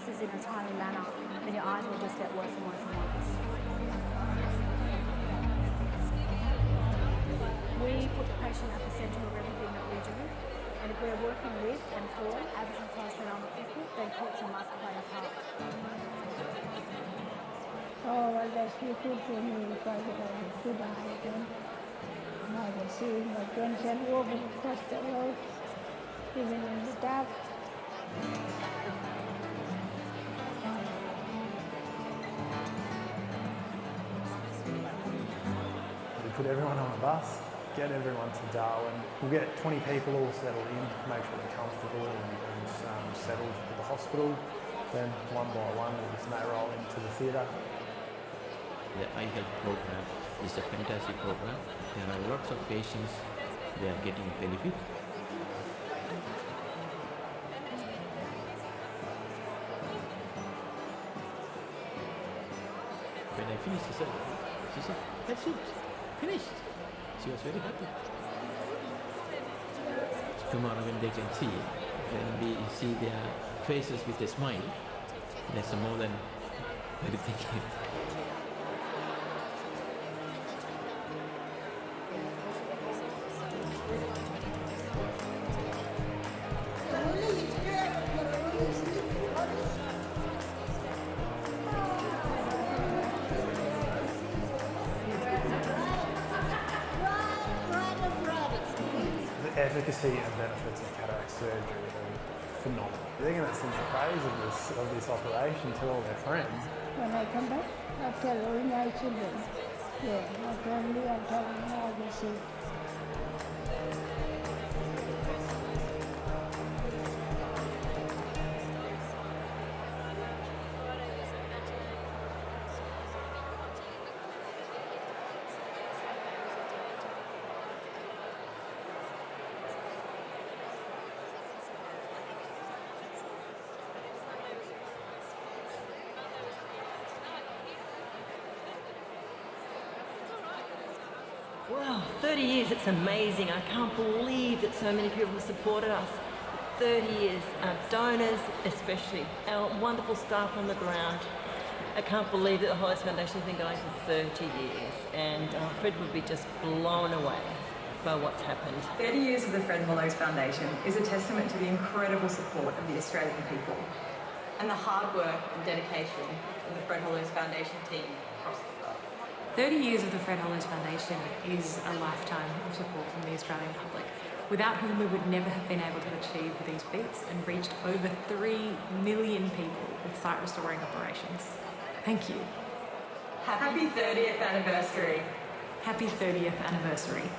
faces in a timely manner, then your eyes will just get worse and worse and worse. We put the patient at the centre of everything that we do, and if we're working with and for Aboriginal and Torres Strait Islander people, then culture must play a part. Oh, well, that's good for me if I get a good eye again. Now I can see my grandson walking across the road, even in the dark. We put everyone on a bus, get everyone to Darwin. We'll get 20 people all settled in, make sure they're comfortable and settled at the hospital. Then one by one we'll just roll into the theatre. The eye health program is a fantastic program. There are lots of patients, they are getting benefit. When I finished the surgery, she said, "That's it, finished." She was very happy. Tomorrow when they can see, when we see their faces with a smile, that's more than everything. The efficacy and benefits of cataract surgery are phenomenal. They're going to sing the praise of this operation to all their friends. When I come back, I'll tell all my children. Yeah, my family, I'll tell them how they see. Wow, 30 years, it's amazing. I can't believe that so many people have supported us. 30 years, our donors especially, our wonderful staff on the ground. I can't believe that the Hollows Foundation has been going for 30 years, and Fred would be just blown away by what's happened. 30 years of the Fred Hollows Foundation is a testament to the incredible support of the Australian people and the hard work and dedication of the Fred Hollows Foundation team across the world. 30 years of the Fred Hollows Foundation is a lifetime of support from the Australian public, without whom we would never have been able to achieve these feats and reached over 3 million people with sight restoring operations. Thank you. Happy 30th anniversary. Happy 30th anniversary.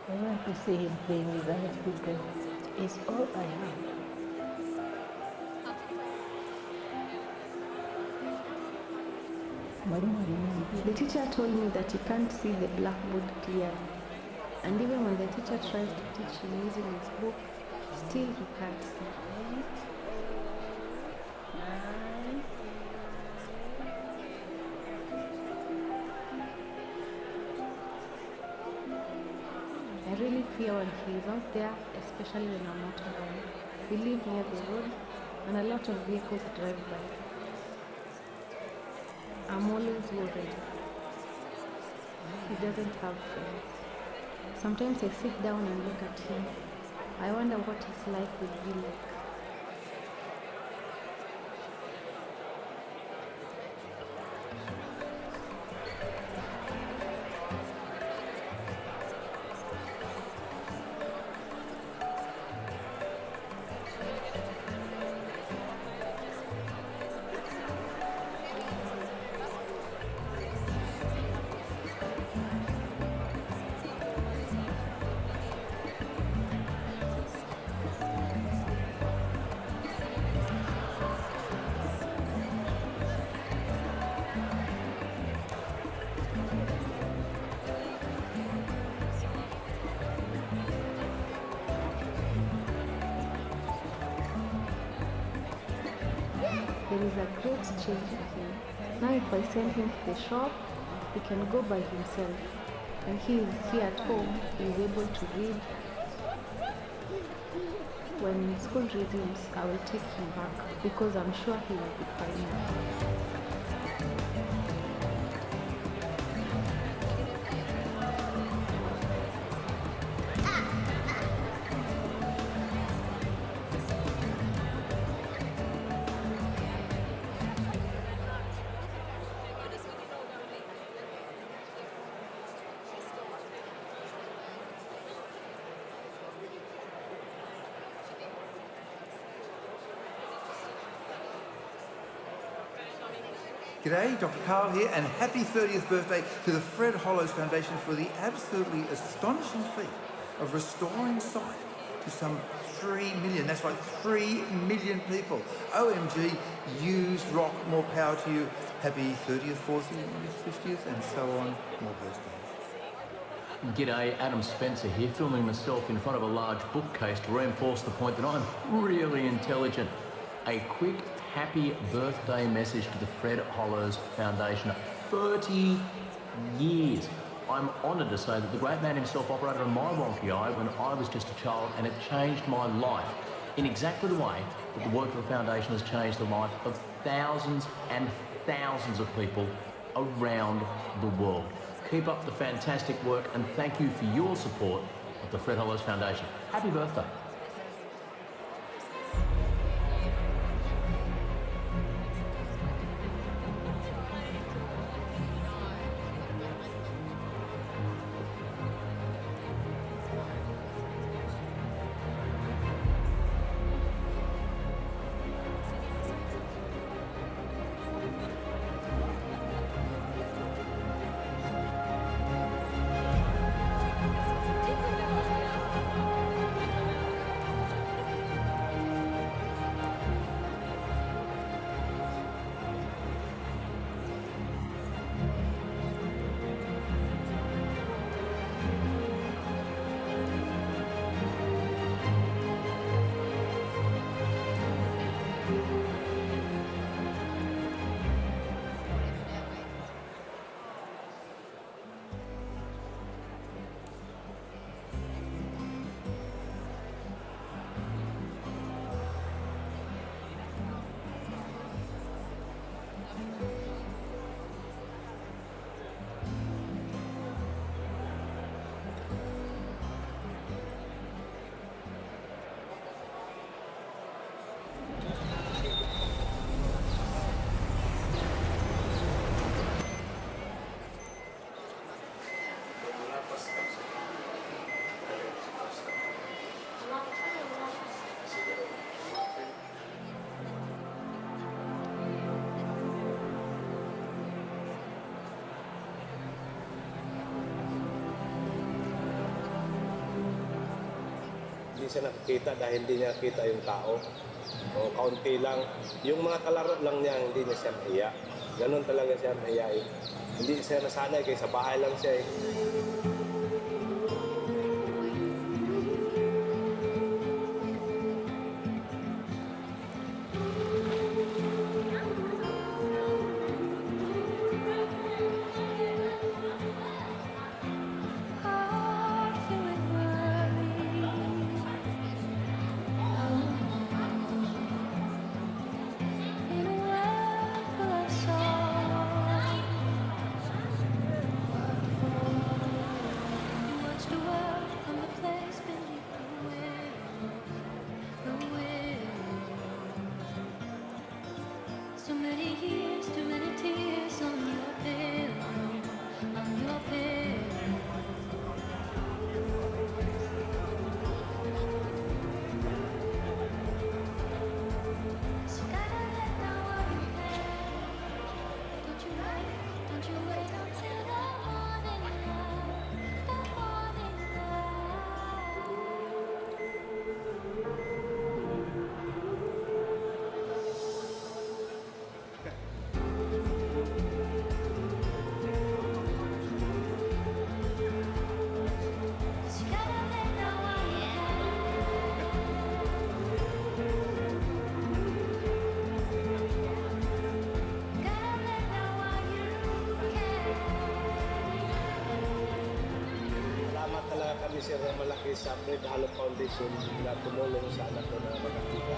I want to see him playing with other people. It's all I have. The teacher told me that he can't see the blackboard clearly. And even when the teacher tries to teach him using his book, still he can't see. I really fear when he is out there, especially when I'm not around. We live near the road, and a lot of vehicles drive by. I'm always worried. He doesn't have friends. Sometimes I sit down and look at him. I wonder what his life would be like. There is a great change in him. Now if I send him to the shop, he can go by himself. And he is here at home, he is able to read. When school resumes, I will take him back because I'm sure he will be fine. G'day, Dr. Carl here, and happy 30th birthday to the Fred Hollows Foundation for the absolutely astonishing feat of restoring sight to some 3 million, that's right, 3 million people. OMG, use rock, more power to you. Happy 30th, 40th, 50th, and so on, more birthdays. G'day, Adam Spencer here, filming myself in front of a large bookcase to reinforce the point that I'm really intelligent. A quick happy birthday message to the Fred Hollows Foundation. 30 years. I'm honoured to say that the great man himself operated on my wonky eye when I was just a child, and it changed my life in exactly the way that the work of the foundation has changed the life of thousands and thousands of people around the world. Keep up the fantastic work, and thank you for your support of the Fred Hollows Foundation. Happy birthday. Hindi siya nakikita dahil hindi niya kita yung tao. O kaunti lang. Yung mga kalaro lang niya, hindi niya siya mahiya. Ganon talaga siya mahiyain. Hindi siya nasanay kaya sa bahay lang siya eh. pala kami sir na malaki sa Fred Hollows Foundation na tumulong sa anak ko na magkakita.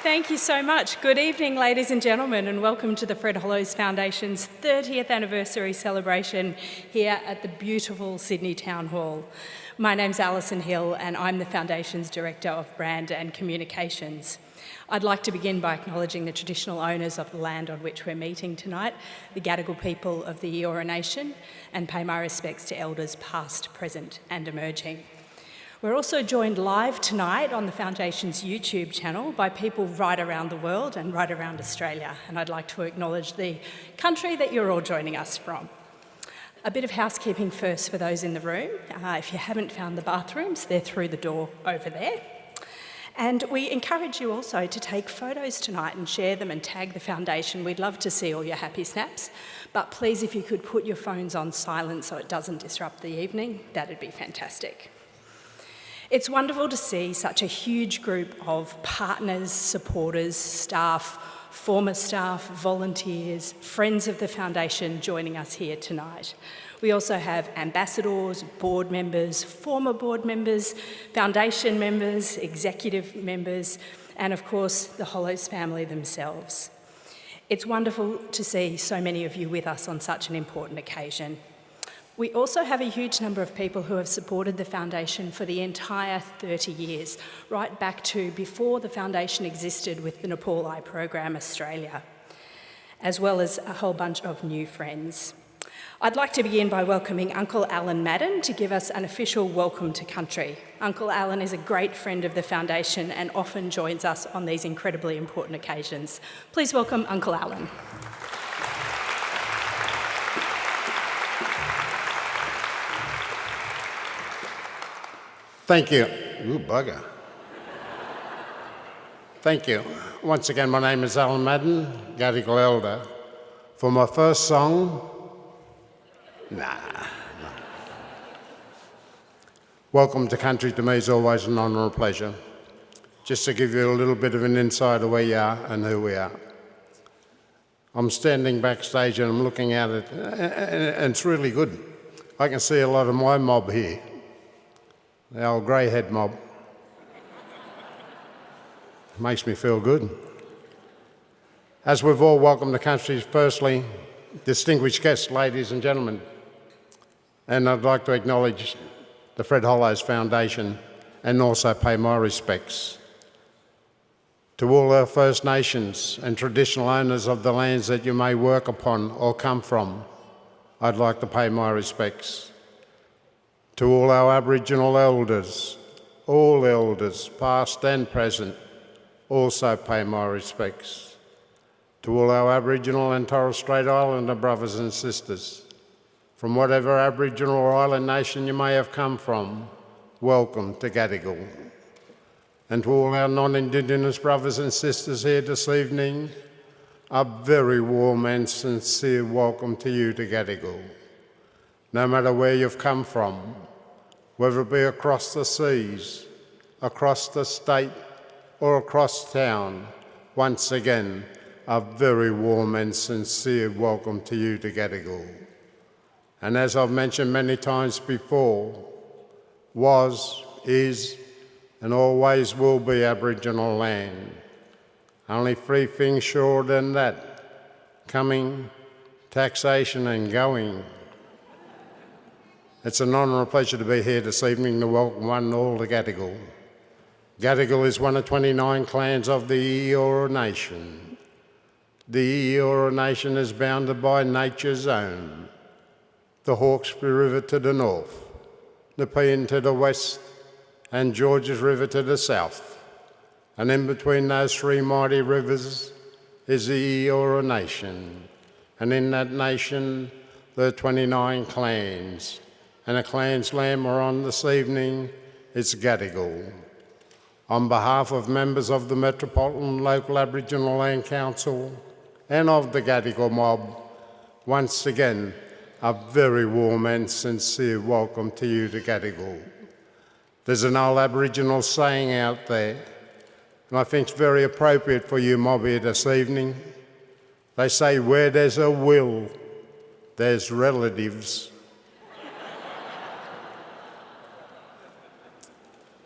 Thank you so much. Good evening, ladies and gentlemen, and welcome to the Fred Hollows Foundation's 30th anniversary celebration here at the beautiful Sydney Town Hall. My name's Alison Hill, and I'm the Foundation's Director of Brand and Communications. I'd like to begin by acknowledging the traditional owners of the land on which we're meeting tonight, the Gadigal people of the Eora Nation, and pay my respects to elders past, present and emerging. We're also joined live tonight on the Foundation's YouTube channel by people right around the world and right around Australia, and I'd like to acknowledge the country that you're all joining us from. A bit of housekeeping first for those in the room. If you haven't found the bathrooms, they're through the door over there. And we encourage you also to take photos tonight and share them and tag the Foundation. We'd love to see all your happy snaps, but please, if you could put your phones on silent so it doesn't disrupt the evening, that'd be fantastic. It's wonderful to see such a huge group of partners, supporters, staff, former staff, volunteers, friends of the Foundation joining us here tonight. We also have ambassadors, board members, former board members, Foundation members, executive members, and of course the Hollows family themselves. It's wonderful to see so many of you with us on such an important occasion. We also have a huge number of people who have supported the Foundation for the entire 30 years, right back to before the Foundation existed with the Nepal Eye Program Australia, as well as a whole bunch of new friends. I'd like to begin by welcoming Uncle Alan Madden to give us an official welcome to country. Uncle Alan is a great friend of the Foundation and often joins us on these incredibly important occasions. Please welcome Uncle Alan. Thank you. Ooh, bugger. Thank you. Once again, my name is Alan Madden, Gadigal Elder. For my first song, Welcome to Country to me is always an honour and a pleasure. Just to give you a little bit of an insight of where you are and who we are. I'm standing backstage and I'm looking at it, and it's really good. I can see a lot of my mob here. The old grey-head mob. Makes me feel good. As we've all welcomed the country, firstly, distinguished guests, ladies and gentlemen, and I'd like to acknowledge the Fred Hollows Foundation and also pay my respects to all our First Nations and traditional owners of the lands that you may work upon or come from. I'd like to pay my respects. To all our Aboriginal elders, all elders, past and present, also pay my respects. To all our Aboriginal and Torres Strait Islander brothers and sisters, from whatever Aboriginal or island nation you may have come from, welcome to Gadigal. And to all our non-Indigenous brothers and sisters here this evening, a very warm and sincere welcome to you to Gadigal. No matter where you've come from, whether it be across the seas, across the state, or across town, once again, a very warm and sincere welcome to you to Gadigal. And as I've mentioned many times before, was, is, and always will be Aboriginal land. Only three things surer than that: coming, taxation and going. It's an honour and a pleasure to be here this evening to welcome one and all to Gadigal. Gadigal is one of 29 clans of the Eora Nation. The Eora Nation is bounded by nature's own, the Hawkesbury River to the north, the Nepean to the west, and Georges River to the south. And in between those three mighty rivers is the Eora Nation. And in that nation, there are 29 clans. And the clan's land we're on this evening is Gadigal. On behalf of members of the Metropolitan Local Aboriginal Land Council and of the Gadigal mob, once again, a very warm and sincere welcome to you to Gadigal. There's an old Aboriginal saying out there, and I think it's very appropriate for you mob here this evening. They say, where there's a will, there's relatives.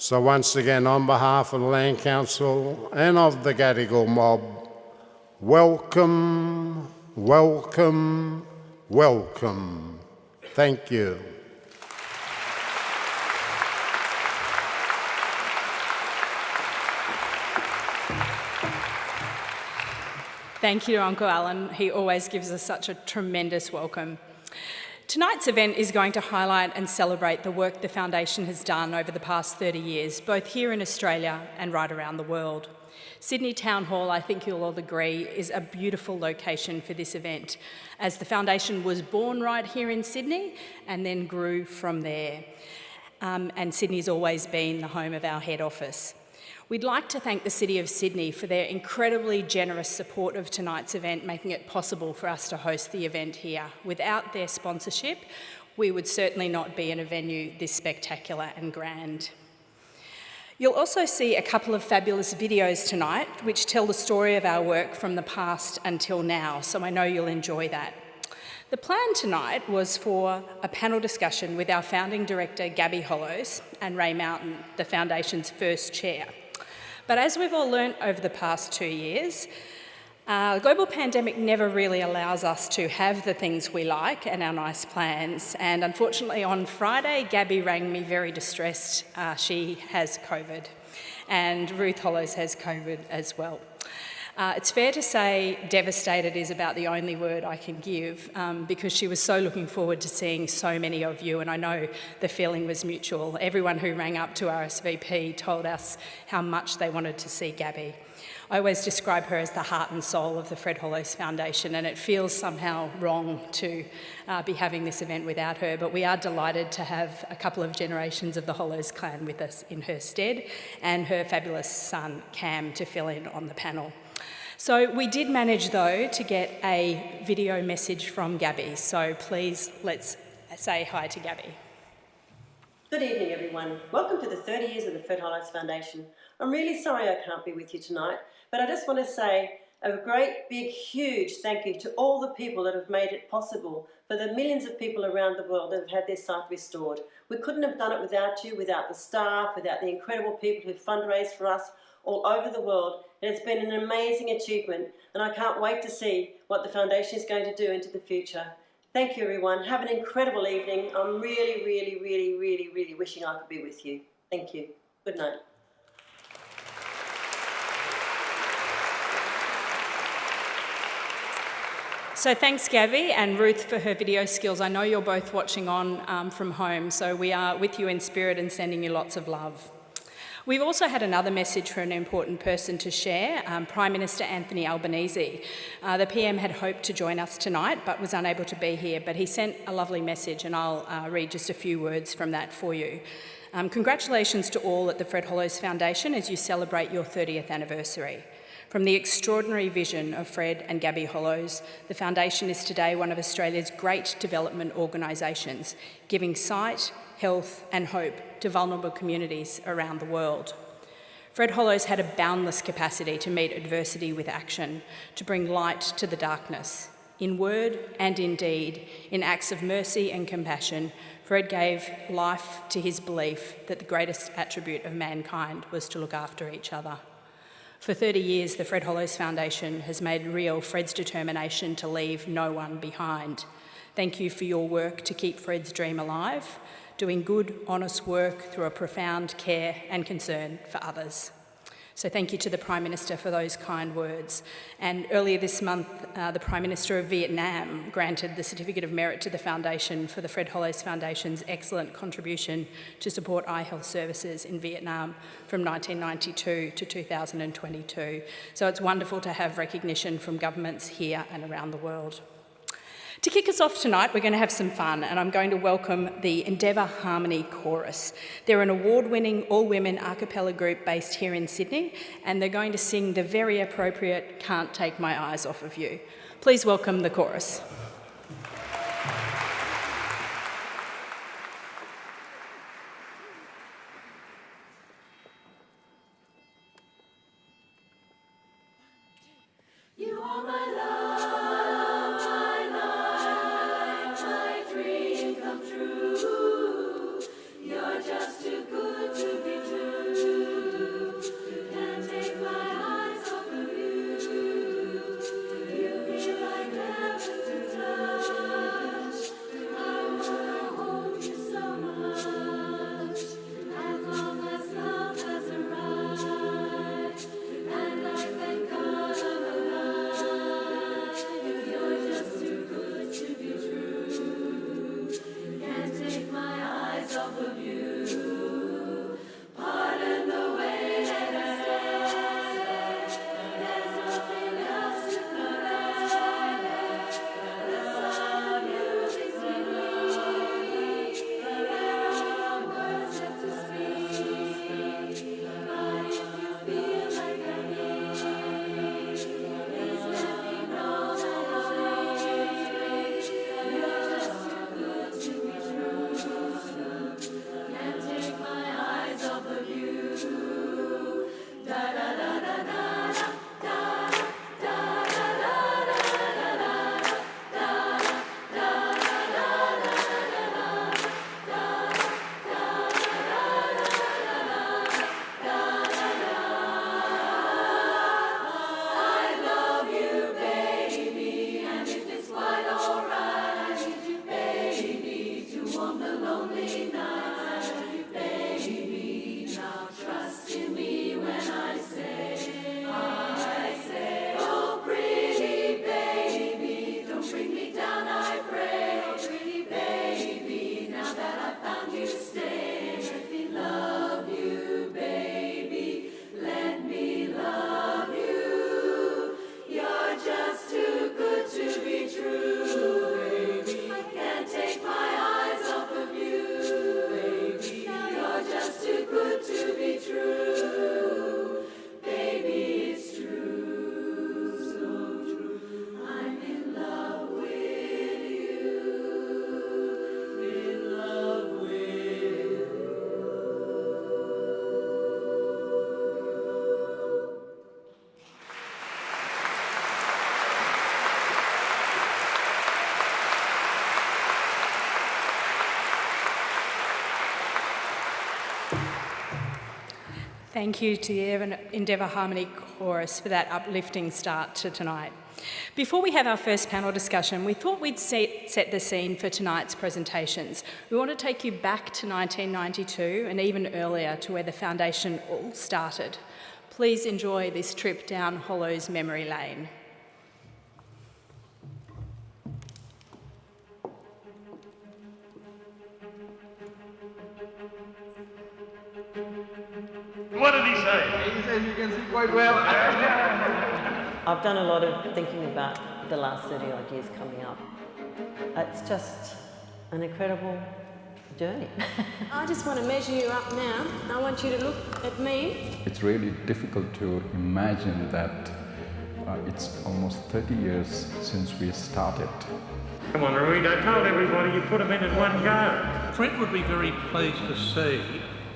So once again, on behalf of the Land Council and of the Gadigal mob, welcome, welcome, welcome. Thank you. Thank you to Uncle Alan. He always gives us such a tremendous welcome. Tonight's event is going to highlight and celebrate the work the Foundation has done over the past 30 years, both here in Australia and right around the world. Sydney Town Hall, I think you'll all agree, is a beautiful location for this event, as the Foundation was born right here in Sydney and then grew from there. And Sydney's always been the home of our head office. We'd like to thank the City of Sydney for their incredibly generous support of tonight's event, making it possible for us to host the event here. Without their sponsorship, we would certainly not be in a venue this spectacular and grand. You'll also see a couple of fabulous videos tonight, which tell the story of our work from the past until now, so I know you'll enjoy that. The plan tonight was for a panel discussion with our founding director, Gabby Hollows, and Ray Mountain, the Foundation's first chair. But as we've all learnt over the past 2 years, the global pandemic never really allows us to have the things we like and our nice plans. And unfortunately on Friday, Gabby rang me very distressed. She has COVID, and Ruth Hollows has COVID as well. It's fair to say devastated is about the only word I can give, because she was so looking forward to seeing so many of you, and I know the feeling was mutual. Everyone who rang up to RSVP told us how much they wanted to see Gabby. I always describe her as the heart and soul of the Fred Hollows Foundation, and it feels somehow wrong to be having this event without her, but we are delighted to have a couple of generations of the Hollows clan with us in her stead, and her fabulous son Cam to fill in on the panel. So we did manage, though, to get a video message from Gabby. So please, let's say hi to Gabby. Good evening, everyone. Welcome to the 30 years of the Fred Hollows Foundation. I'm really sorry I can't be with you tonight, but I just want to say a great, big, huge thank you to all the people that have made it possible, for the millions of people around the world that have had their site restored. We couldn't have done it without you, without the staff, without the incredible people who fundraised for us all over the world. And it's been an amazing achievement, and I can't wait to see what the Foundation is going to do into the future. Thank you, everyone. Have an incredible evening. I'm really, really, really, really, really wishing I could be with you. Thank you. Good night. So thanks, Gabby, and Ruth for her video skills. I know you're both watching on from home, so we are with you in spirit and sending you lots of love. We've also had another message for an important person to share, Prime Minister Anthony Albanese. The PM had hoped to join us tonight but was unable to be here, but he sent a lovely message, and I'll read just a few words from that for you. Congratulations to all at the Fred Hollows Foundation as you celebrate your 30th anniversary. From the extraordinary vision of Fred and Gabby Hollows, the Foundation is today one of Australia's great development organisations, giving sight, health and hope to vulnerable communities around the world. Fred Hollows had a boundless capacity to meet adversity with action, to bring light to the darkness. In word and in deed, in acts of mercy and compassion, Fred gave life to his belief that the greatest attribute of mankind was to look after each other. For 30 years, the Fred Hollows Foundation has made real Fred's determination to leave no one behind. Thank you for your work to keep Fred's dream alive, doing good, honest work through a profound care and concern for others. So thank you to the Prime Minister for those kind words. And earlier this month, the Prime Minister of Vietnam granted the Certificate of Merit to the Foundation for the Fred Hollows Foundation's excellent contribution to support eye health services in Vietnam from 1992 to 2022. So it's wonderful to have recognition from governments here and around the world. To kick us off tonight, we're going to have some fun, and I'm going to welcome the Endeavour Harmony Chorus. They're an award-winning all-women a cappella group based here in Sydney, and they're going to sing the very appropriate Can't Take My Eyes Off of You. Please welcome the chorus. You are my love, my life, my dream come true. You're just too good to be true. Can't take my eyes off of you. You feel like heaven to touch. I wanna hold you so much. As long as love has arrived, and life and God are alive. You're just too good to be true. Can't take my eyes off of you. Pardon the way that I say. There's nothing else to convey. The sound of music sweet me. There are no words left to speak. But if you feel like I need, please let me know that it's me. You're just too good to be true. Can't take my eyes off of you. Da da da da da da da da da da da I love you, baby, and if it's quite alright, I need you, baby, to warm the lonely nights. I need you, baby, now trust in me when I say, oh pretty baby, don't bring me down, I pray. Oh pretty baby, now that I found you, stay. Let me love you, baby, let me love you. You're just too good to be true, baby. I can't take my eyes off of you, baby. You're just too good to be true, baby. It's true, so true. I'm in love with you, in love with you. Thank you to the Endeavour Harmony Chorus for that uplifting start to tonight. Before we have our first panel discussion, we thought we'd set the scene for tonight's presentations. We want to take you back to 1992 and even earlier to where the foundation all started. Please enjoy this trip down Hollows memory lane. What did he say? He says you can see quite well. I've done a lot of thinking about the last 30 odd years coming up. It's just an incredible journey. I just want to measure you up now. I want you to look at me. It's really difficult to imagine that it's almost 30 years since we started. Come on, Reed, I told everybody you put them in at one go. Fred would be very pleased to see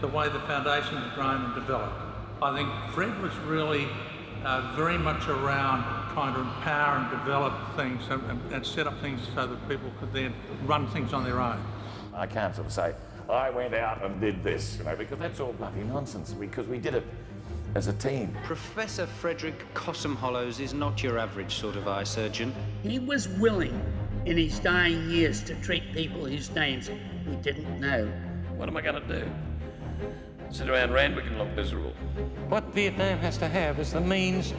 the way the foundation has grown and developed. I think Fred was really very much around trying to empower and develop things and set up things so that people could then run things on their own. I can't sort of say, I went out and did this, you know, because that's all bloody nonsense, because we did it as a team. Professor Frederick Cossum Hollows is not your average sort of eye surgeon. He was willing in his dying years to treat people whose names we didn't know. What am I going to do? Sit around Randwick and look miserable? What Vietnam has to have is the means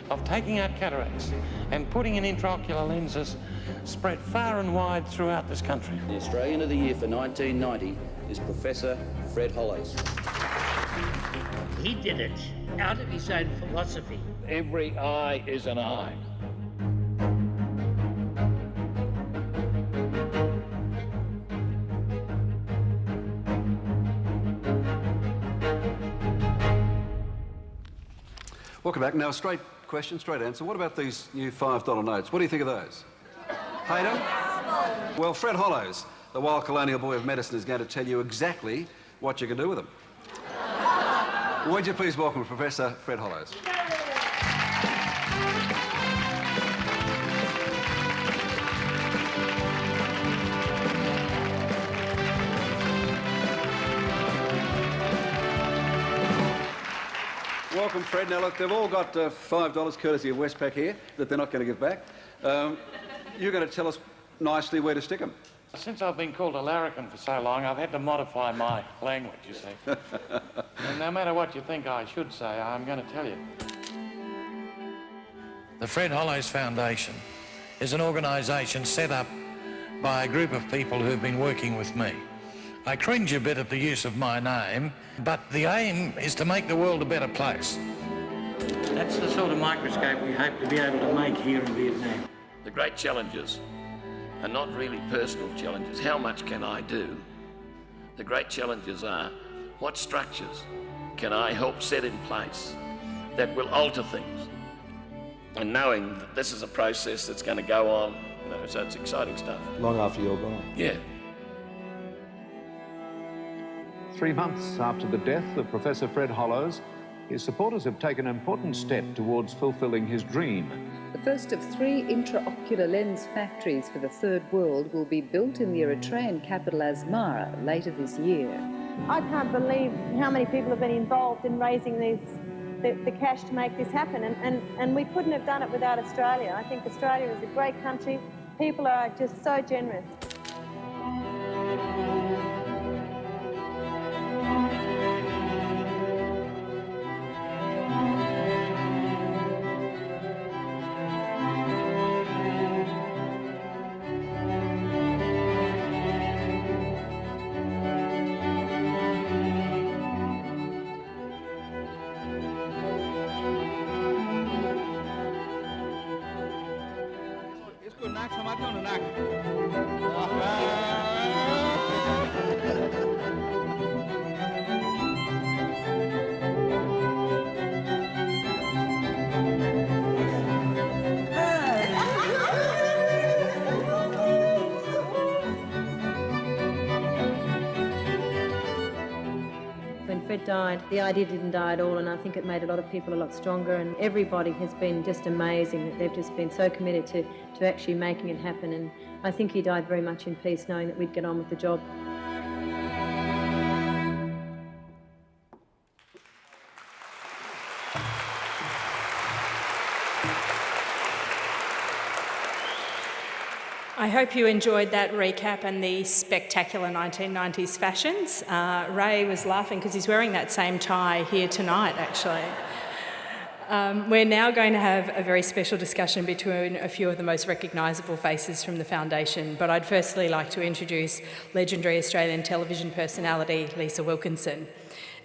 of taking out cataracts and putting in intraocular lenses spread far and wide throughout this country. The Australian of the Year for 1990 is Professor Fred Hollows. He did it out of his own philosophy. Every eye is an eye. Welcome back. Now, a straight question, straight answer. What about these new $5 notes? What do you think of those? Hate them? Well, Fred Hollows, the wild colonial boy of medicine, is going to tell you exactly what you can do with them. Would you please welcome Professor Fred Hollows? Welcome, Fred. Now, look, they've all got $5 courtesy of Westpac here that they're not going to give back. You're going to tell us nicely where to stick them. Since I've been called a larrikin for so long, I've had to modify my language, you see. And no matter what you think I should say, I'm going to tell you. The Fred Hollows Foundation is an organisation set up by a group of people who've been working with me. I cringe a bit at the use of my name, but the aim is to make the world a better place. That's the sort of microscope we hope to be able to make here in Vietnam. The great challenges are not really personal challenges. How much can I do? The great challenges are, what structures can I help set in place that will alter things? And knowing that this is a process that's going to go on, so it's exciting stuff. Long after you're gone. Yeah. 3 months after the death of Professor Fred Hollows, his supporters have taken an important step towards fulfilling his dream. The first of 3 intraocular lens factories for the Third World will be built in the Eritrean capital Asmara later this year. I can't believe how many people have been involved in raising the cash to make this happen, and we couldn't have done it without Australia. I think Australia is a great country. People are just so generous. When Fred died, the idea didn't die at all, and I think it made a lot of people a lot stronger, and everybody has been just amazing. That they've just been so committed to actually making it happen, and I think he died very much in peace, knowing that we'd get on with the job. I hope you enjoyed that recap and the spectacular 1990s fashions. Ray was laughing because he's wearing that same tie here tonight, actually. We're now going to have a very special discussion between a few of the most recognisable faces from the Foundation, but I'd firstly like to introduce legendary Australian television personality Lisa Wilkinson.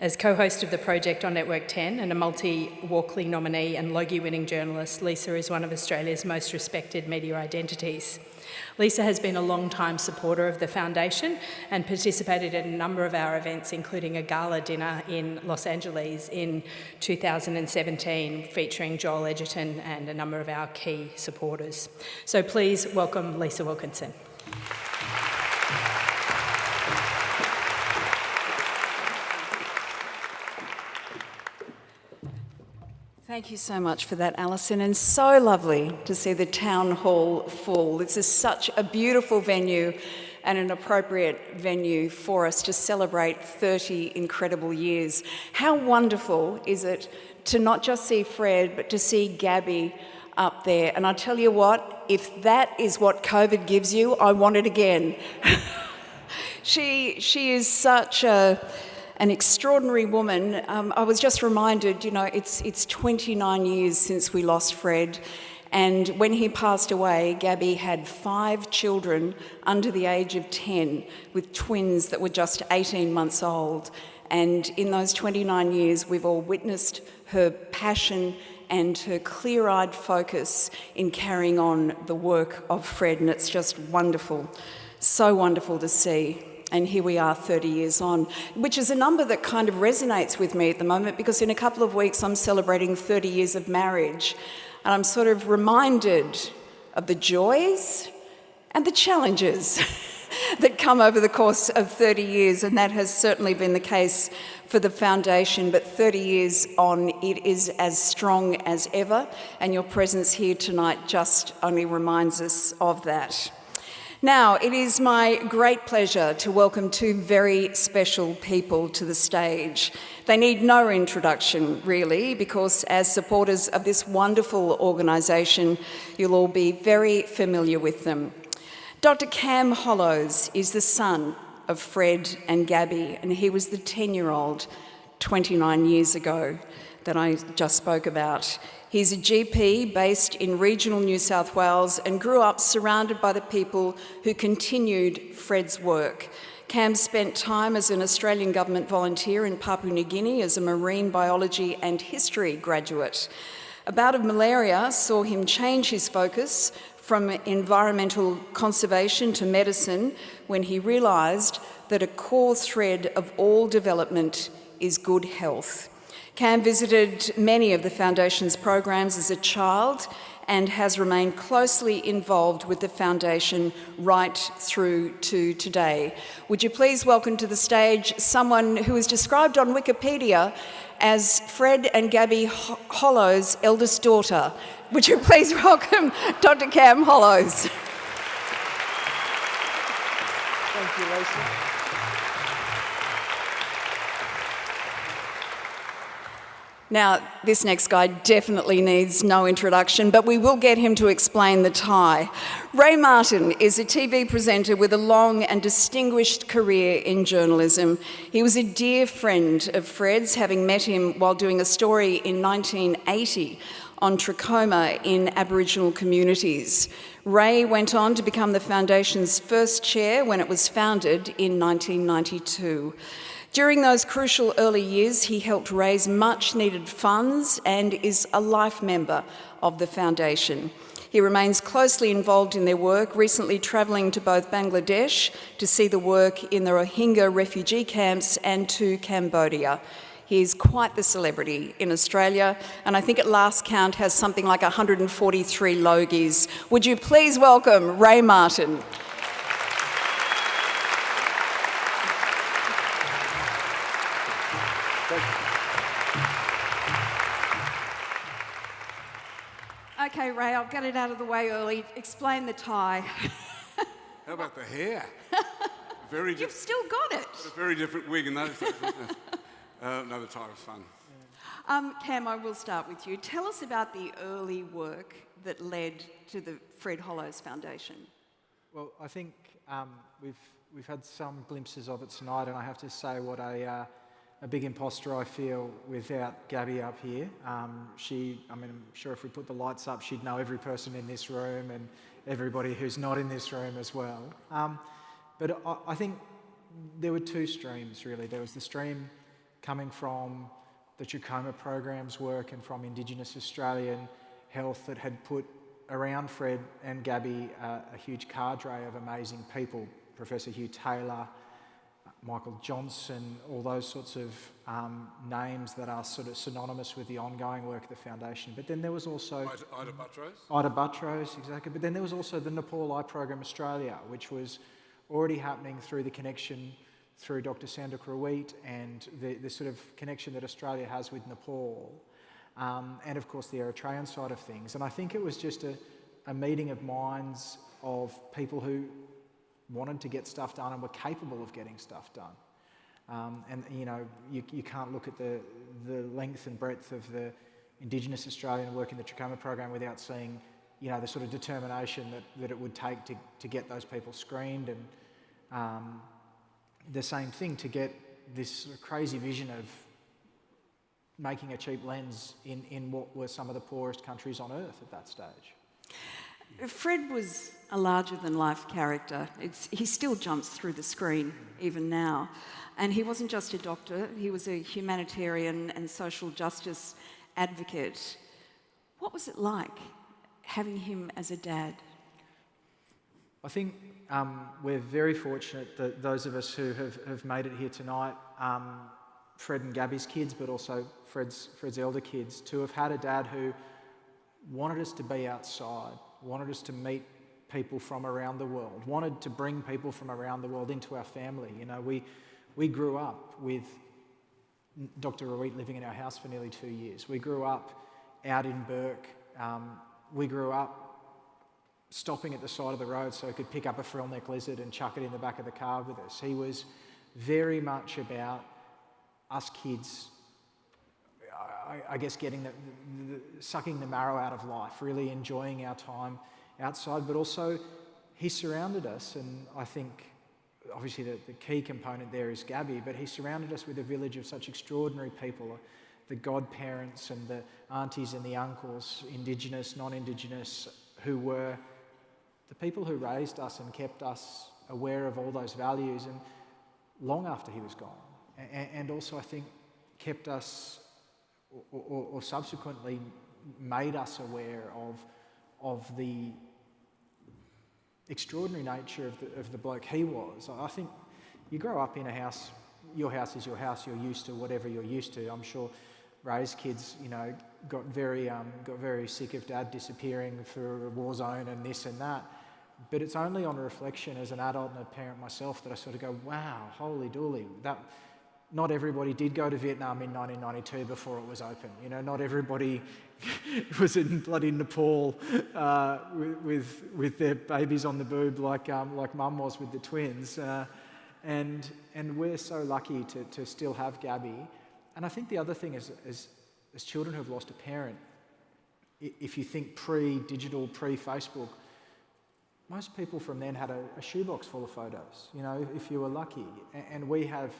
As co-host of the project on Network 10 and a multi-Walkley nominee and Logie-winning journalist, Lisa is one of Australia's most respected media identities. Lisa has been a long-time supporter of the Foundation and participated in a number of our events, including a gala dinner in Los Angeles in 2017, featuring Joel Edgerton and a number of our key supporters. So please welcome Lisa Wilkinson. Thank you so much for that, Alison, and so lovely to see the town hall full. This is such a beautiful venue and an appropriate venue for us to celebrate 30 incredible years. How wonderful is it to not just see Fred, but to see Gabby up there. And I tell you what, if that is what COVID gives you, I want it again. She is such an extraordinary woman. I was just reminded, you know, it's 29 years since we lost Fred, and when he passed away, Gabby had 5 children under the age of 10 with twins that were just 18 months old. And in those 29 years, we've all witnessed her passion and her clear-eyed focus in carrying on the work of Fred, and it's just wonderful, so wonderful to see. And here we are 30 years on, which is a number that kind of resonates with me at the moment, because in a couple of weeks I'm celebrating 30 years of marriage. And I'm sort of reminded of the joys and the challenges that come over the course of 30 years, and that has certainly been the case for the foundation. But 30 years on, it is as strong as ever, and your presence here tonight just only reminds us of that. Now, it is my great pleasure to welcome two very special people to the stage. They need no introduction, really, because as supporters of this wonderful organisation, you'll all be very familiar with them. Dr. Cam Hollows is the son of Fred and Gabby, and he was the 10-year-old 29 years ago that I just spoke about. He's a GP based in regional New South Wales and grew up surrounded by the people who continued Fred's work. Cam spent time as an Australian government volunteer in Papua New Guinea as a marine biology and history graduate. A bout of malaria saw him change his focus from environmental conservation to medicine when he realised that a core thread of all development is good health. Cam visited many of the Foundation's programs as a child and has remained closely involved with the Foundation right through to today. Would you please welcome to the stage someone who is described on Wikipedia as Fred and Gabby Hollows' eldest daughter. Would you please welcome Dr. Cam Hollows? Thank you, Lisa. Now, this next guy definitely needs no introduction, but we will get him to explain the tie. Ray Martin is a TV presenter with a long and distinguished career in journalism. He was a dear friend of Fred's, having met him while doing a story in 1980 on trachoma in Aboriginal communities. Ray went on to become the Foundation's first chair when it was founded in 1992. During those crucial early years, he helped raise much needed funds and is a life member of the Foundation. He remains closely involved in their work, recently travelling to both Bangladesh to see the work in the Rohingya refugee camps and to Cambodia. He is quite the celebrity in Australia, and I think at last count has something like 143 logies. Would you please welcome Ray Martin? Okay, Ray, I'll get it out of the way early. Explain the tie. How about the hair? Very You've still got it. A very different wig in those days, wasn't it? No, the tie was fun. Cam, I will start with you. Tell us about the early work that led to the Fred Hollows Foundation. Well, I think we've had some glimpses of it tonight, and I have to say what a big imposter I feel without Gabby up here. I'm sure if we put the lights up, she'd know every person in this room and everybody who's not in this room as well. But I think there were two streams, really. There was the stream coming from the trachoma program's work and from Indigenous Australian health that had put around Fred and Gabby a huge cadre of amazing people. Professor Hugh Taylor, Michael Johnson, all those sorts of names that are sort of synonymous with the ongoing work of the Foundation. But then there was also... Ida Buttrose? Ida Buttrose, exactly. But then there was also the Nepal Eye Program Australia, which was already happening through the connection through Dr. Sandra Kruweet and the sort of connection that Australia has with Nepal. And of course the Eritrean side of things. And I think it was just a meeting of minds of people who wanted to get stuff done and were capable of getting stuff done. And you know, you can't look at the length and breadth of the Indigenous Australian work in the trachoma program without seeing, you know, the sort of determination that it would take to get those people screened, and the same thing to get this sort of crazy vision of making a cheap lens in what were some of the poorest countries on earth at that stage. Fred was a larger-than-life character. He still jumps through the screen, even now. And he wasn't just a doctor, he was a humanitarian and social justice advocate. What was it like having him as a dad? I think we're very fortunate that those of us who have made it here tonight, Fred and Gabby's kids, but also Fred's elder kids, to have had a dad who wanted us to be outside, wanted us to meet people from around the world, wanted to bring people from around the world into our family. You know, we grew up with Dr. Ruit living in our house for nearly 2 years. We grew up out in Burke. We grew up stopping at the side of the road so he could pick up a frillneck lizard and chuck it in the back of the car with us. He was very much about us kids, I guess, getting sucking the marrow out of life, really enjoying our time outside, but also he surrounded us, and I think obviously the key component there is Gabby, but he surrounded us with a village of such extraordinary people, the godparents and the aunties and the uncles, Indigenous, non-Indigenous, who were the people who raised us and kept us aware of all those values, and long after he was gone. And also, I think, kept us, or subsequently made us aware of the extraordinary nature of the bloke he was. I think you grow up in a house, your house is your house, you're used to whatever you're used to. I'm sure Ray's kids, you know, got very sick of Dad disappearing for a war zone and this and that. But it's only on reflection as an adult and a parent myself that I sort of go, wow, holy dooly, that not everybody did go to Vietnam in 1992 before it was open. You know, not everybody was in bloody Nepal with their babies on the boob like Mum was with the twins. And we're so lucky to still have Gabby. And I think the other thing is, as children who have lost a parent, if you think pre-digital, pre-Facebook, most people from then had a shoebox full of photos, you know, if you were lucky. And we have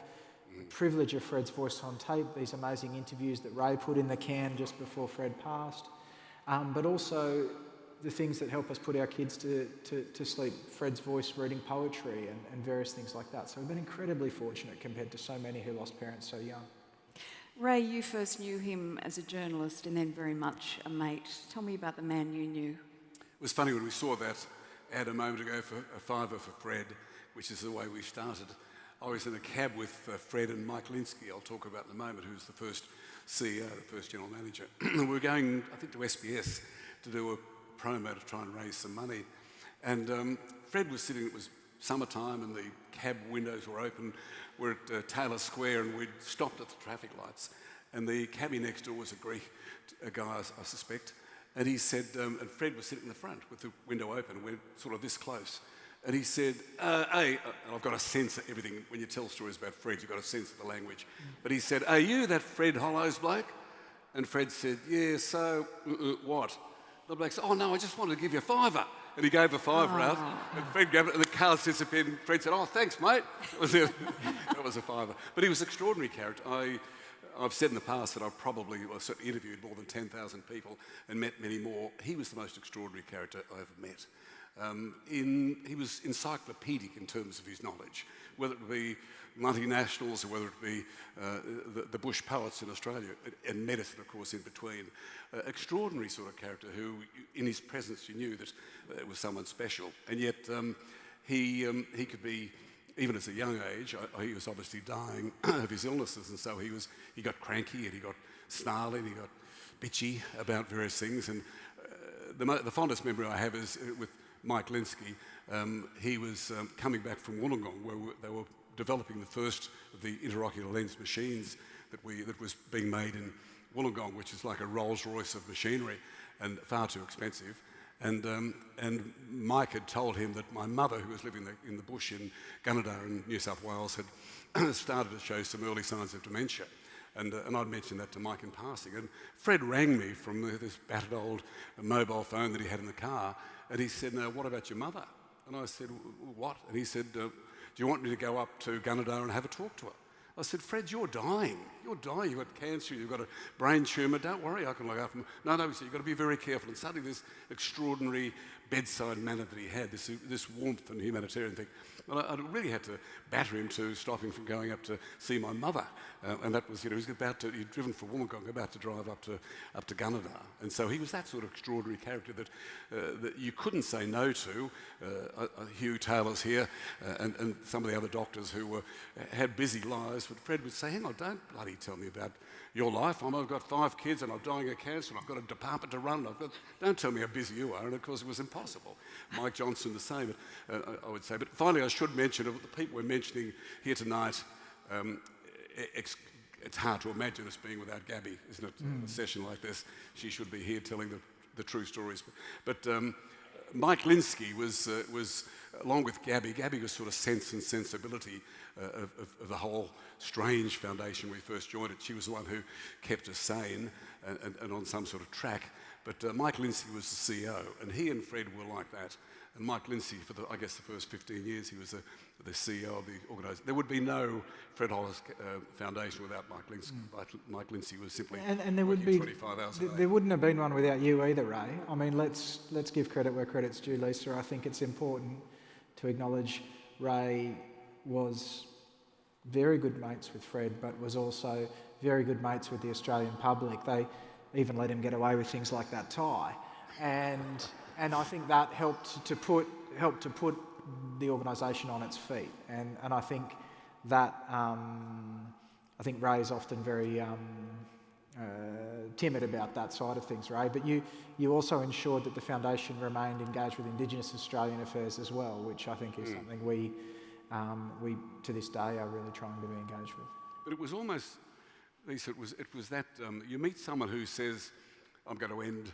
the privilege of Fred's voice on tape, these amazing interviews that Ray put in the can just before Fred passed, but also the things that help us put our kids to sleep, Fred's voice reading poetry and various things like that. So we've been incredibly fortunate compared to so many who lost parents so young. Ray, you first knew him as a journalist and then very much a mate. Tell me about the man you knew. It was funny when we saw that ad a moment ago for a $5 for Fred, which is the way we started. I was in a cab with Fred and Mike Linsky, I'll talk about in a moment, who's the first CEO, the first general manager. We were going, I think, to SBS to do a promo to try and raise some money. And Fred was sitting, it was summertime and the cab windows were open. We're at Taylor Square and we'd stopped at the traffic lights. And the cabbie next door was a Greek guy, I suspect. And he said, and Fred was sitting in the front with the window open, and we're sort of this close. And he said, hey, and I've got to censor everything. When you tell stories about Fred, you've got to censor the language. But he said, are you that Fred Hollows bloke? And Fred said, yeah, so, what? The bloke said, oh no, I just wanted to give you a $5. And he gave a $5 out, and Fred grabbed it, and the car disappeared, and Fred said, oh, thanks, mate. That was it. That was a $5. But he was an extraordinary character. I've said in the past that I've probably certainly interviewed more than 10,000 people and met many more. He was the most extraordinary character I ever met. He was encyclopedic in terms of his knowledge, whether it be multinationals or whether it be the bush poets in Australia, and medicine, of course, in between. Extraordinary sort of character who, in his presence, you knew that it was someone special. And yet he could be, even at a young age, he was obviously dying of his illnesses, and so he got cranky and he got snarly and he got bitchy about various things. And the fondest memory I have is with Mike Linsky. He was coming back from Wollongong, where they were developing the first of the intraocular lens machines that was being made in Wollongong, which is like a Rolls Royce of machinery and far too expensive. And Mike had told him that my mother, who was living in the bush in Gunnedah in New South Wales, had started to show some early signs of dementia. And I'd mentioned that to Mike in passing. And Fred rang me from this battered old mobile phone that he had in the car, and he said, "Now, what about your mother?" And I said, "What?" And he said, "Do you want me to go up to Gunnedah and have a talk to her?" I said, Fred, you're dying. You're dying. You've got cancer, you've got a brain tumour. Don't worry, I can look after him. No, he said, you've got to be very careful. And suddenly this extraordinary bedside manner that he had, this warmth and humanitarian thing. And I really had to batter him to stop him from going up to see my mother. And that was, he was he'd driven from Wollongong, about to drive up to Gunnedah. And so he was that sort of extraordinary character that you couldn't say no to. Hugh Taylor's here, and some of the other doctors who had busy lives. But Fred would say, hang on, don't bloody tell me about your life. I've got 5 kids and I'm dying of cancer and I've got a department to run. Don't tell me how busy you are. And of course it was impossible. Mike Johnson the same, I would say. But finally I should mention, of the people we're mentioning here tonight, it's hard to imagine us being without Gabby, isn't it? A session like this, she should be here telling the true stories. But Mike Linsky was along with Gabby was sort of sense and sensibility of the whole strange foundation. We first joined it. She was the one who kept us sane and on some sort of track. But Mike Linsky was the CEO, and he and Fred were like that. And Mike Linsky, for the first 15 years, he was the CEO of the organisation. There would be no Fred Hollows Foundation without Mike Linsky. Mike Linsky was simply and there would be 25 hours a day. There wouldn't have been one without you either, Ray. I mean, let's give credit where credit's due, Lisa. I think it's important to acknowledge Ray was very good mates with Fred, but was also very good mates with the Australian public. They even let him get away with things like that tie, and I think that helped to put the organisation on its feet. And I think that I think Ray's often very timid about that side of things, Ray. But you also ensured that the foundation remained engaged with Indigenous Australian affairs as well, which I think is something we to this day are really trying to be engaged with. But it was almost, Lisa, it was that you meet someone who says, I'm going to end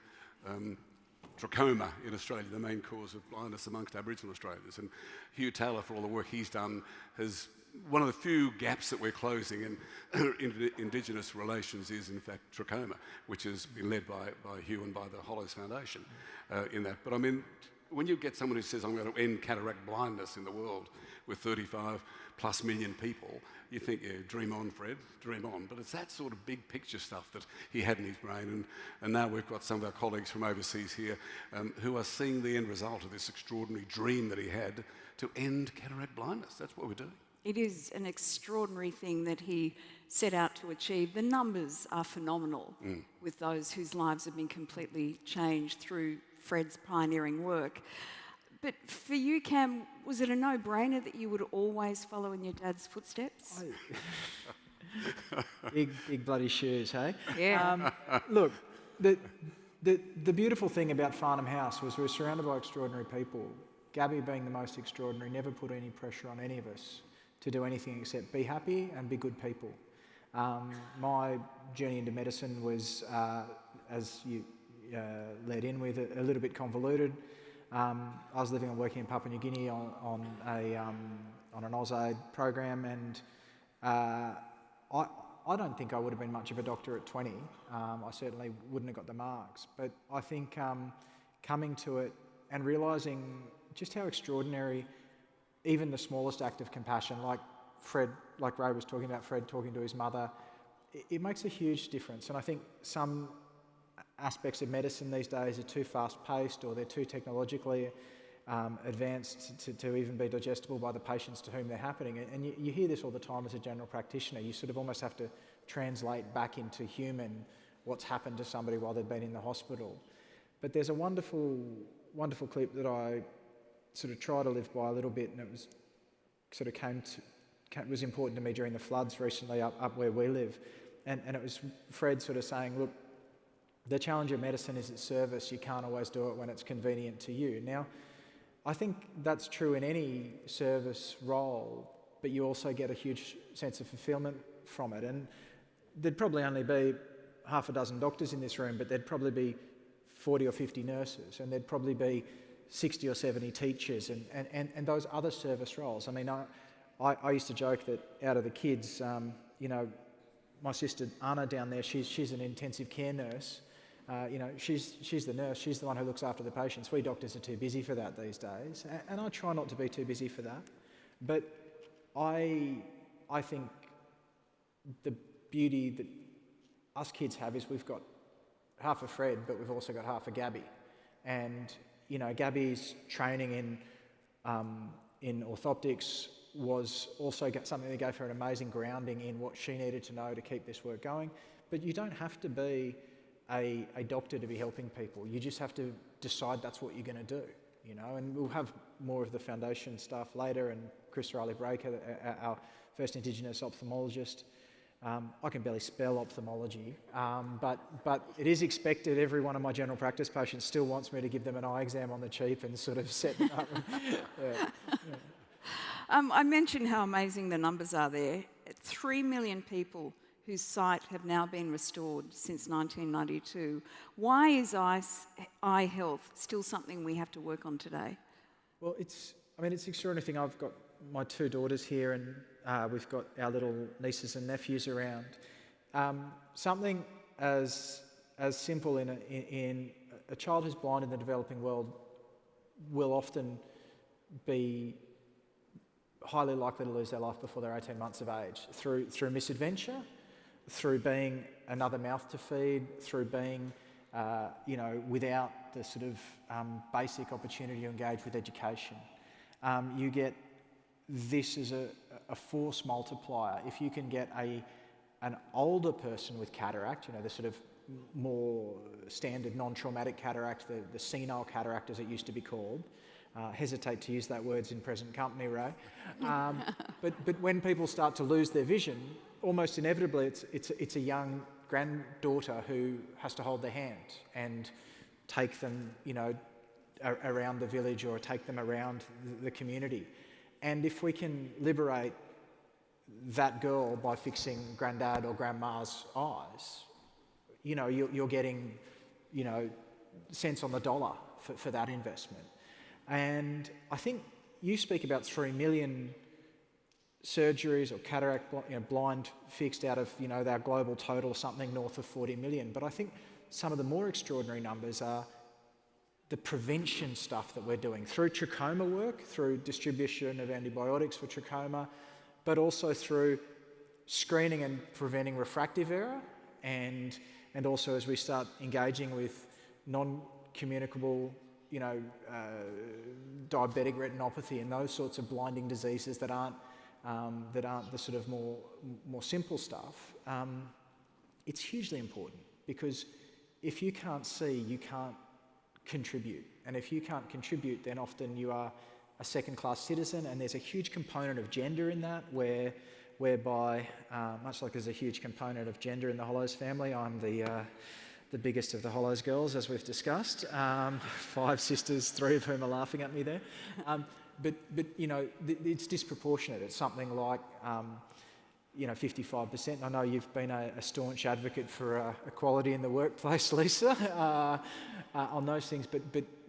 trachoma in Australia, the main cause of blindness amongst Aboriginal Australians. And Hugh Taylor, for all the work he's done, has one of the few gaps that we're closing in Indigenous relations is, in fact, trachoma, which has been led by Hugh and by the Hollows Foundation in that. But I mean, when you get someone who says, I'm going to end cataract blindness in the world with 35+ million people, you think, yeah, dream on, Fred, dream on. But it's that sort of big picture stuff that he had in his brain. And now we've got some of our colleagues from overseas here who are seeing the end result of this extraordinary dream that he had to end cataract blindness. That's what we're doing. It is an extraordinary thing that he set out to achieve. The numbers are phenomenal with those whose lives have been completely changed through Fred's pioneering work. But for you, Cam, was it a no-brainer that you would always follow in your dad's footsteps? Big bloody shoes, hey? Yeah. Look, the beautiful thing about Farnham House was we were surrounded by extraordinary people. Gabby, being the most extraordinary, never put any pressure on any of us to do anything except be happy and be good people. My journey into medicine was, as you led in with, a little bit convoluted. I was living and working in Papua New Guinea on an AusAid program, and I don't think I would have been much of a doctor at 20. I certainly wouldn't have got the marks. But I think coming to it and realising just how extraordinary even the smallest act of compassion, like Ray was talking about, Fred talking to his mother, it makes a huge difference. And I think some aspects of medicine these days are too fast-paced, or they're too technologically advanced to even be digestible by the patients to whom they're happening. And you hear this all the time as a general practitioner. You sort of almost have to translate back into human what's happened to somebody while they've been in the hospital. But there's a wonderful, wonderful clip that I sort of try to live by a little bit, and it was sort of was important to me during the floods recently up where we live. And it was Fred sort of saying, look, the challenge of medicine is its service. You can't always do it when it's convenient to you. Now, I think that's true in any service role, but you also get a huge sense of fulfilment from it. And there'd probably only be half a dozen doctors in this room, but there'd probably be 40 or 50 nurses, and there'd probably be 60 or 70 teachers and those other service roles. I mean, I used to joke that out of the kids, my sister Anna down there, she's an intensive care nurse. She's the nurse, she's the one who looks after the patients. We doctors are too busy for that these days, and I try not to be too busy for that. But I think the beauty that us kids have is we've got half a Fred, but we've also got half a Gabby. And, you know, Gabby's training in orthoptics was also something that gave her an amazing grounding in what she needed to know to keep this work going. But you don't have to be a doctor to be helping people. You just have to decide that's what you're going to do, you know. And we'll have more of the foundation stuff later, and Chris Riley-Breaker, our first Indigenous ophthalmologist. I can barely spell ophthalmology, but it is expected. Every one of my general practice patients still wants me to give them an eye exam on the cheap and sort of set them up. I mentioned how amazing the numbers are there. 3 million people whose sight have now been restored since 1992. Why is eye health still something we have to work on today? Well, it's an extraordinary thing. I've got my 2 daughters here, and we've got our little nieces and nephews around. Something as simple in a child who's blind in the developing world will often be highly likely to lose their life before they're 18 months of age through misadventure, through being another mouth to feed, through being without the sort of basic opportunity to engage with education. You get this as a force multiplier. If you can get an older person with cataract, you know, the sort of more standard non-traumatic cataract, the senile cataract as it used to be called. Hesitate to use that words in present company, Ray. But when people start to lose their vision, almost inevitably it's a young granddaughter who has to hold their hand and take them, you know, around the village or take them around the community. And if we can liberate that girl by fixing granddad or grandma's eyes, you know, you're getting, you know, cents on the dollar for that investment. And I think you speak about 3 million surgeries or cataract blind fixed out of, you know, our global total, something north of 40 million. But I think some of the more extraordinary numbers are the prevention stuff that we're doing through trachoma work, through distribution of antibiotics for trachoma, but also through screening and preventing refractive error, and also as we start engaging with non-communicable, you know, diabetic retinopathy and those sorts of blinding diseases that aren't the sort of more simple stuff. It's hugely important, because if you can't see, you can't contribute, and if you can't contribute, then often you are a second-class citizen. And there's a huge component of gender in that, whereby much like there's a huge component of gender in the Hollows family, I'm the biggest of the Hollows girls, as we've discussed. 5 sisters, 3 of whom are laughing at me there. But you know, it's disproportionate. It's something like 55%. I know you've been a staunch advocate for equality in the workplace, Lisa, on those things. But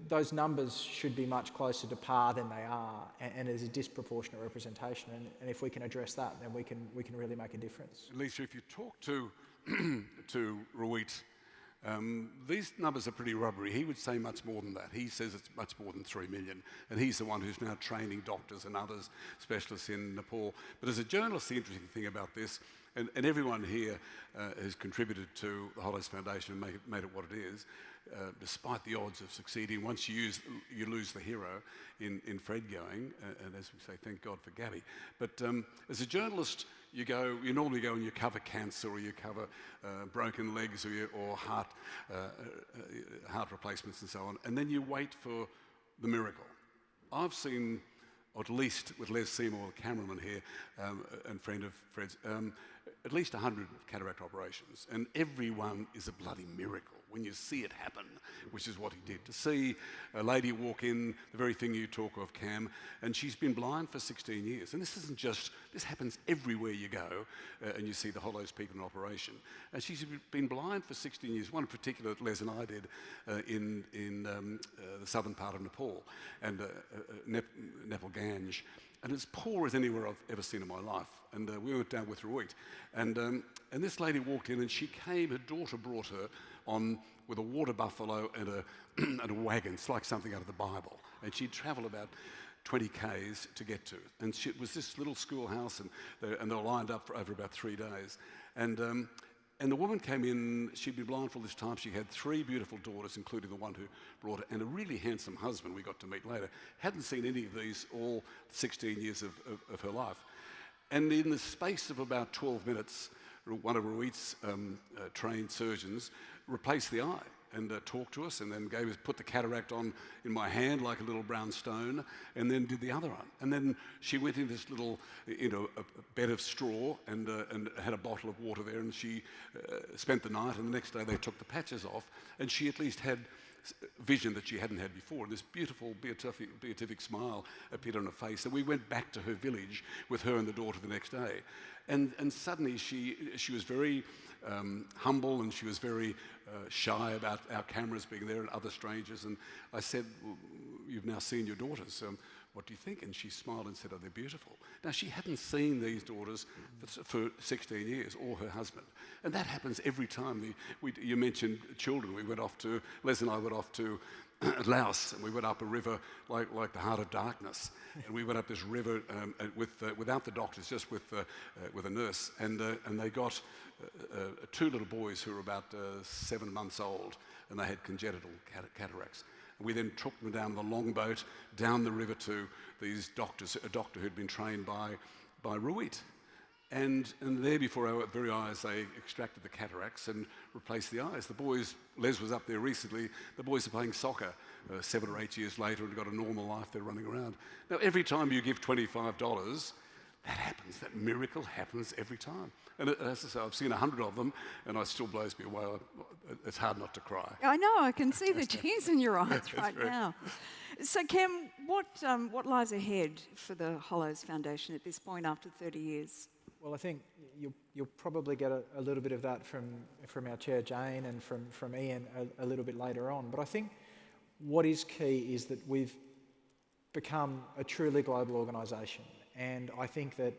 those numbers should be much closer to par than they are, and there's a disproportionate representation. And if we can address that, then we can really make a difference. Lisa, if you talk to Ruit, these numbers are pretty rubbery. He would say much more than that. He says it's much more than 3 million, and he's the one who's now training doctors and others, specialists in Nepal. But as a journalist, the interesting thing about this, and everyone here has contributed to the Hollows Foundation and made it what it is, despite the odds of succeeding. Once you lose the hero in Fred going, and as we say, thank God for Gabby. But as a journalist, you normally go and you cover cancer, or you cover broken legs, or heart replacements and so on, and then you wait for the miracle. I've seen, or at least with Les Seymour, the cameraman here, and friend of Fred's, at least 100 cataract operations, and every one is a bloody miracle when you see it happen, which is what he did. To see a lady walk in, the very thing you talk of, Cam, and she's been blind for 16 years. And this happens everywhere you go, and you see the Hollows people in operation. And she's been blind for 16 years. One in particular that Les and I did in the southern part of Nepal, and Nepal Ganj. And as poor as anywhere I've ever seen in my life. And we went down with Ruit. And this lady walked in, and her daughter brought her on with a water buffalo and a wagon. It's like something out of the Bible. And she'd travelled about 20 k's to get to. And it was this little schoolhouse, and they were lined up for over about 3 days. And the woman came in, she'd been blind for all this time. She had 3 beautiful daughters, including the one who brought her, and a really handsome husband we got to meet later. Hadn't seen any of these all 16 years of her life. And in the space of about 12 minutes, one of Ruit's trained surgeons replaced the eye and talked to us, and then put the cataract on in my hand like a little brown stone, and then did the other one. And then she went in this little, a bed of straw and had a bottle of water there, and she spent the night, and the next day they took the patches off, and she at least had vision that she hadn't had before. And this beautiful beatific smile appeared on her face. And we went back to her village with her and the daughter the next day. And suddenly she was very humble, and she was very shy about our cameras being there and other strangers. And I said, well, you've now seen your daughters. What do you think? And she smiled and said, oh, they're beautiful. Now, she hadn't seen these daughters for 16 years, or her husband. And that happens every time. You mentioned children. Les and I went off to Laos, and we went up a river like the Heart of Darkness. And we went up this river without the doctors, just with a nurse. And they got 2 little boys who were about 7 months old, and they had congenital cataracts. We then took them down the longboat, down the river to these doctors, a doctor who'd been trained by Ruit. And there before our very eyes, they extracted the cataracts and replaced the eyes. The boys, Les was up there recently, the boys are playing soccer 7 or 8 years later and got a normal life, they're running around. Now, every time you give $25, that happens, that miracle happens every time. And as I say, I've seen 100 of them, and it still blows me away. It's hard not to cry. I know, I can see the tears in your eyes right now. So, Cam, what lies ahead for the Hollows Foundation at this point after 30 years? Well, I think you'll probably get a little bit of that from our chair, Jane, and from Ian a little bit later on. But I think what is key is that we've become a truly global organisation. And I think that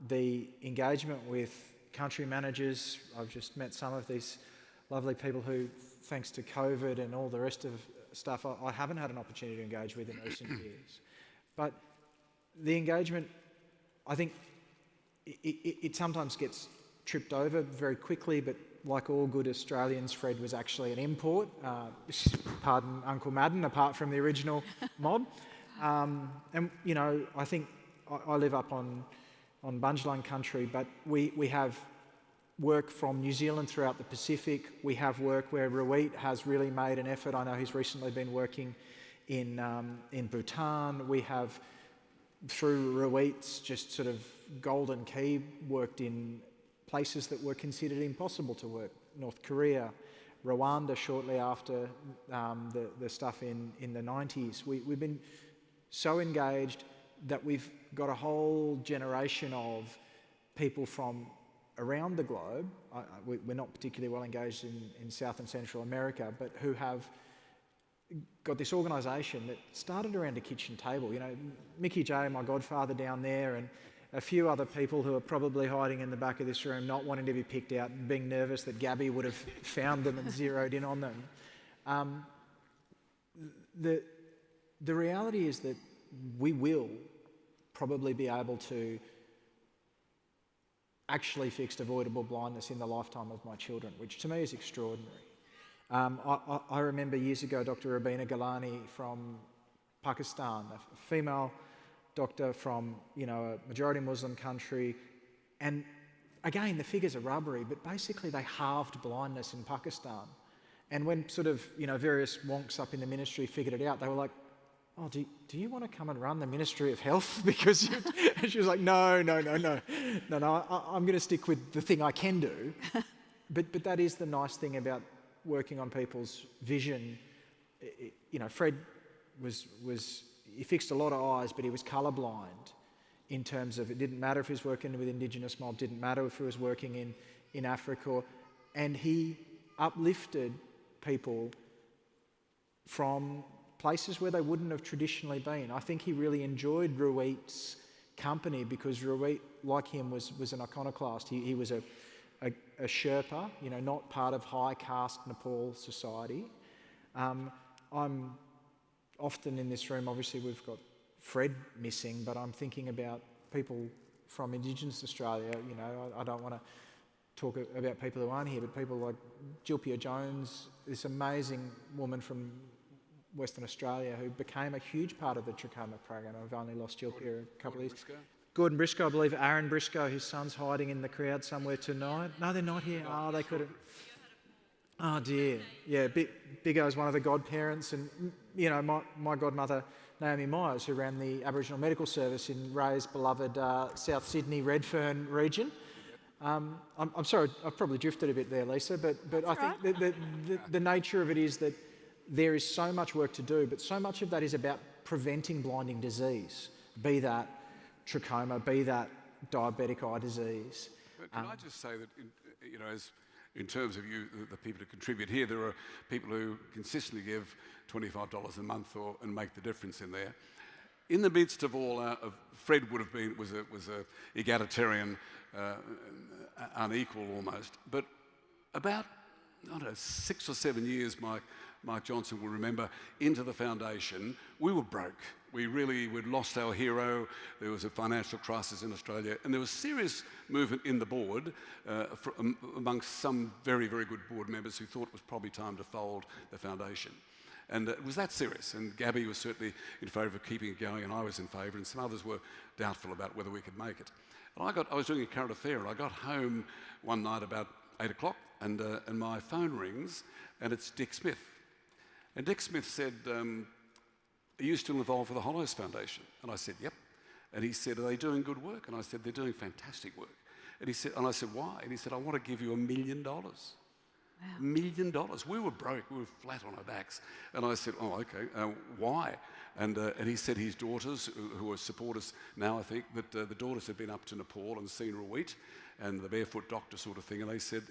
the engagement with country managers, I've just met some of these lovely people who, thanks to COVID and all the rest of stuff, I haven't had an opportunity to engage with in recent years. But the engagement, I think it sometimes gets tripped over very quickly, but like all good Australians, Fred was actually an import, pardon Uncle Madden, apart from the original mob. And, I think I live up on Bundjalung country, but we have work from New Zealand throughout the Pacific. We have work where Ruit has really made an effort. I know he's recently been working in Bhutan. We have, through Ruit's just sort of golden key, worked in places that were considered impossible to work. North Korea, Rwanda shortly after the stuff in the 90s. We've been so engaged that we've got a whole generation of people from around the globe. We're not particularly well engaged in South and Central America, but who have got this organisation that started around a kitchen table. Mickey J, my godfather down there, and a few other people who are probably hiding in the back of this room, not wanting to be picked out and being nervous that Gabby would have found them and zeroed in on them. The reality is that we will probably be able to actually fix avoidable blindness in the lifetime of my children, which to me is extraordinary. I remember years ago Dr. Rabina Galani from Pakistan, a female doctor from a majority Muslim country, and again the figures are rubbery, but basically they halved blindness in Pakistan. And when sort of various wonks up in the ministry figured it out, they were like, oh, do you want to come and run the Ministry of Health? Because and she was like, no, I'm going to stick with the thing I can do. But that is the nice thing about working on people's vision. Fred he fixed a lot of eyes, but he was colourblind in terms of it didn't matter if he was working with Indigenous mob, didn't matter if he was working in Africa, and he uplifted people from places where they wouldn't have traditionally been. I think he really enjoyed Ruit's company because Ruit, like him, was an iconoclast. He was a Sherpa, not part of high caste Nepal society. I'm often in this room, obviously we've got Fred missing, but I'm thinking about people from Indigenous Australia. You know, I don't want to talk about people who aren't here, but people like Jilpia Jones, this amazing woman from Western Australia who became a huge part of the trachoma program. I've only lost Jilpia a couple of years. Gordon Briscoe, I believe Aaron Briscoe, his son's hiding in the crowd somewhere tonight. No, they're not here. Oh, they couldn't. Oh dear. Yeah, Big O's one of the godparents, and you know, my godmother Naomi Myers, who ran the Aboriginal Medical Service in Ray's beloved South Sydney Redfern region. I'm sorry, I've probably drifted a bit there, Lisa, but I think the nature of it is that there is so much work to do, but so much of that is about preventing blinding disease, be that trachoma, be that diabetic eye disease. Can I just say that, you know, as in terms of you, the people who contribute here, there are people who consistently give $25 a month and make the difference in there. In the midst of all, Fred was a egalitarian, unequal almost, but about, I don't know, 6 or 7 years, Mike Johnson will remember, into the foundation, we were broke. We'd lost our hero. There was a financial crisis in Australia, and there was serious movement in the board amongst some very, very good board members who thought it was probably time to fold the foundation. And it was that serious, and Gabby was certainly in favour of keeping it going, and I was in favour, and some others were doubtful about whether we could make it. And I was doing a current affair, and I got home one night about 8 o'clock, and my phone rings, and it's Dick Smith. And Dick Smith said, are you still involved with the Hollows Foundation? And I said, yep. And he said, are they doing good work? And I said, they're doing fantastic work. And I said, why? And he said, I want to give you $1 million. Wow. $1 million. We were broke. We were flat on our backs. And I said, oh, okay. Why? And he said his daughters, who are supporters now, I think, that the daughters had been up to Nepal and seen Ruit and the barefoot doctor sort of thing. And he said,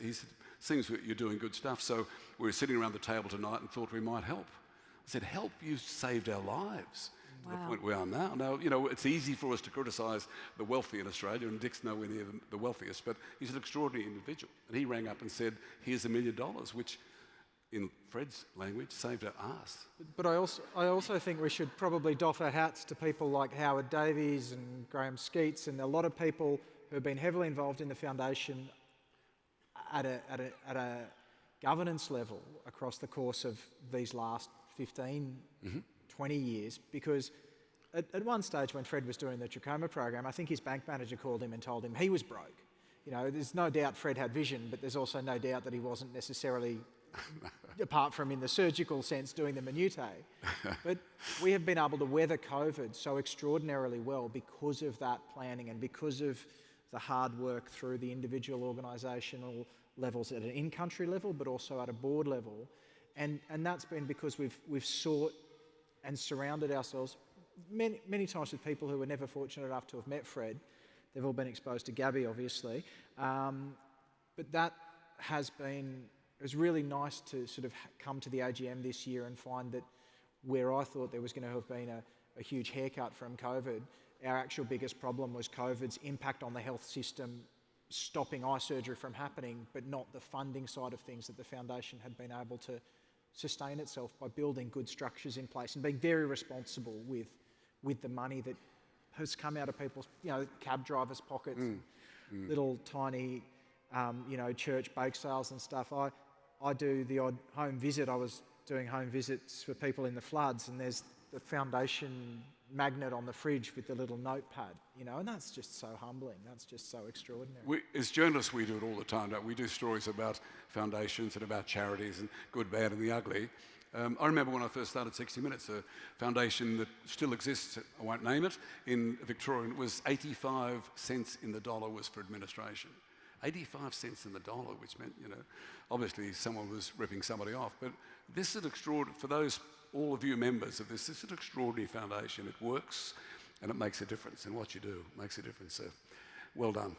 seems you're doing good stuff. So we were sitting around the table tonight and thought we might help. I said, help, you saved our lives to the point we are now. Now, you know, it's easy for us to criticise the wealthy in Australia, and Dick's nowhere near the wealthiest, but he's an extraordinary individual. And he rang up and said, here's $1 million, which, in Fred's language, saved our arse. But I also think we should probably doff our hats to people like Howard Davies and Graham Skeets and a lot of people who have been heavily involved in the foundation at a governance level across the course of these last 15, 20 years, because at one stage when Fred was doing the trachoma program, I think his bank manager called him and told him he was broke. You know, there's no doubt Fred had vision, but there's also no doubt that he wasn't necessarily, apart from in the surgical sense, doing the minutiae. But we have been able to weather COVID so extraordinarily well because of that planning and because of the hard work through the individual organisational levels at an in-country level, but also at a board level. And that's been because we've sought and surrounded ourselves many times with people who were never fortunate enough to have met Fred. They've all been exposed to Gabby, obviously. But that it was really nice to sort of come to the AGM this year and find that where I thought there was going to have been a huge haircut from COVID, our actual biggest problem was COVID's impact on the health system, stopping eye surgery from happening, but not the funding side of things, that the foundation had been able to sustain itself by building good structures in place and being very responsible with the money that has come out of people's, you know, cab drivers' pockets, little tiny, you know, church bake sales and stuff. I do the odd home visit. I was doing home visits for people in the floods, and there's the foundation magnet on the fridge with the little notepad, you know, and that's just so humbling. That's just so extraordinary. As journalists, we do it all the time, don't we? We do stories about foundations and about charities and good, bad and the ugly. I remember when I first started 60 Minutes, a foundation that still exists, I won't name it, in Victoria, and it was 85 cents in the dollar was for administration. 85 cents in the dollar, which meant, you know, obviously someone was ripping somebody off. But this is extraordinary, for those, all of you members of this is an extraordinary foundation. It works and it makes a difference, and what you do makes a difference. So, well done.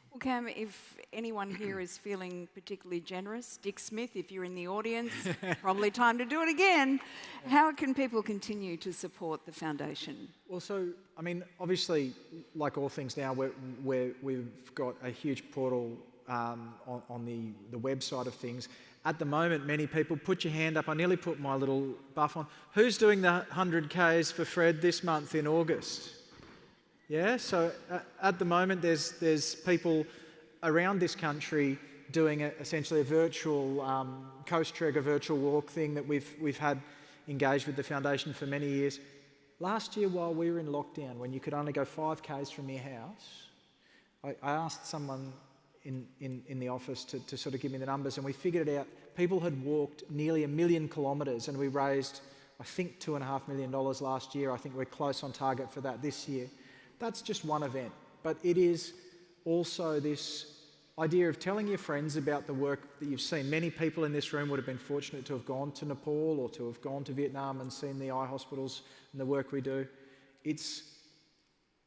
Well, Cam, if anyone here is feeling particularly generous, Dick Smith, if you're in the audience, probably time to do it again. How can people continue to support the foundation? Well, so, I mean, obviously, like all things now, we've got a huge portal on the website of things, At the moment, many people, put your hand up. I nearly put my little buff on. Who's doing the 100 Ks for Fred this month in August? Yeah, so at the moment there's people around this country doing essentially a virtual Coast Trek, a virtual walk thing that we've had engaged with the foundation for many years. Last year, while we were in lockdown, when you could only go 5 Ks from your house, I asked someone in the office to sort of give me the numbers, and we figured it out. People had walked nearly 1 million kilometres, and we raised, I think, $2.5 million last year. I think we're close on target for that this year. That's just one event, but it is also this idea of telling your friends about the work that you've seen. Many people in this room would have been fortunate to have gone to Nepal or to have gone to Vietnam and seen the eye hospitals and the work we do. It's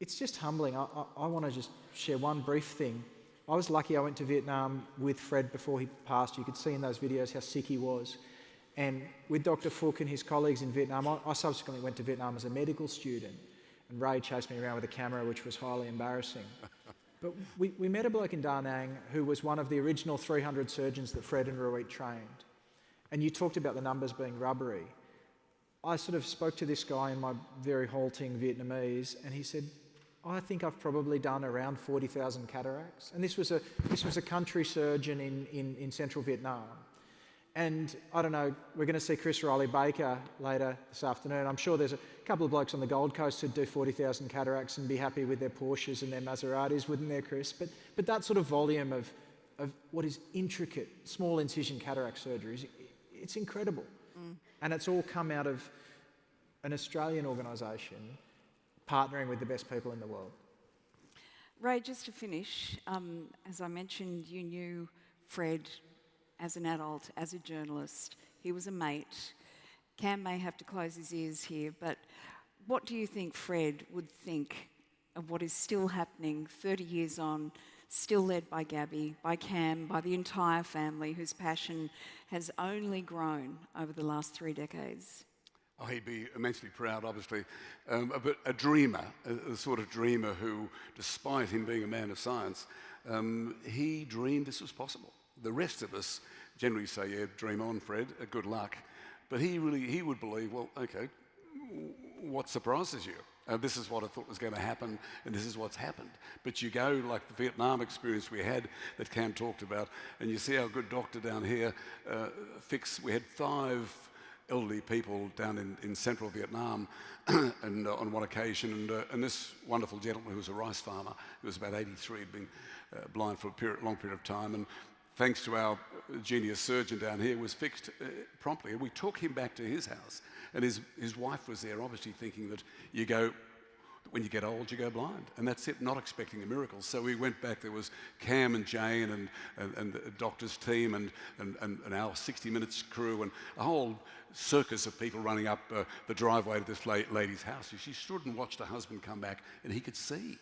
just humbling. I want to just share one brief thing. I was lucky I went to Vietnam with Fred before he passed. You could see in those videos how sick he was. And with Dr. Phuc and his colleagues in Vietnam, I subsequently went to Vietnam as a medical student. And Ray chased me around with a camera, which was highly embarrassing. But we met a bloke in Da Nang who was one of the original 300 surgeons that Fred and Ruit trained. And you talked about the numbers being rubbery. I sort of spoke to this guy in my very halting Vietnamese, and he said, I think I've probably done around 40,000 cataracts. And this was a country surgeon in central Vietnam. And I don't know, we're going to see Chris Riley-Baker later this afternoon. I'm sure there's a couple of blokes on the Gold Coast who'd do 40,000 cataracts and be happy with their Porsches and their Maseratis, wouldn't there, Chris? But that sort of volume of what is intricate, small incision cataract surgery, it's incredible. Mm. And it's all come out of an Australian organisation partnering with the best people in the world. Ray, just to finish, as I mentioned, you knew Fred as an adult, as a journalist. He was a mate. Cam may have to close his ears here, but what do you think Fred would think of what is still happening 30 years on, still led by Gabby, by Cam, by the entire family whose passion has only grown over the last 3 decades? Oh, he'd be immensely proud, obviously, but a dreamer, a sort of dreamer who, despite him being a man of science, he dreamed this was possible. The rest of us generally say, yeah, dream on, Fred, good luck. But he would believe, well, okay, what surprises you? This is what I thought was going to happen, and this is what's happened. But you go, like the Vietnam experience we had that Cam talked about, and you see our good doctor down here we had 5 elderly people down in central Vietnam and on one occasion, and this wonderful gentleman who was a rice farmer, who was about 83, had been blind for a long period of time, and thanks to our genius surgeon down here, was fixed promptly. And we took him back to his house, and his wife was there, obviously thinking that when you get old, you go blind. And that's it, not expecting a miracle. So we went back. There was Cam and Jane and the doctor's team and our 60 Minutes crew and a whole circus of people running up the driveway to this lady's house. She stood and watched her husband come back, and he could see.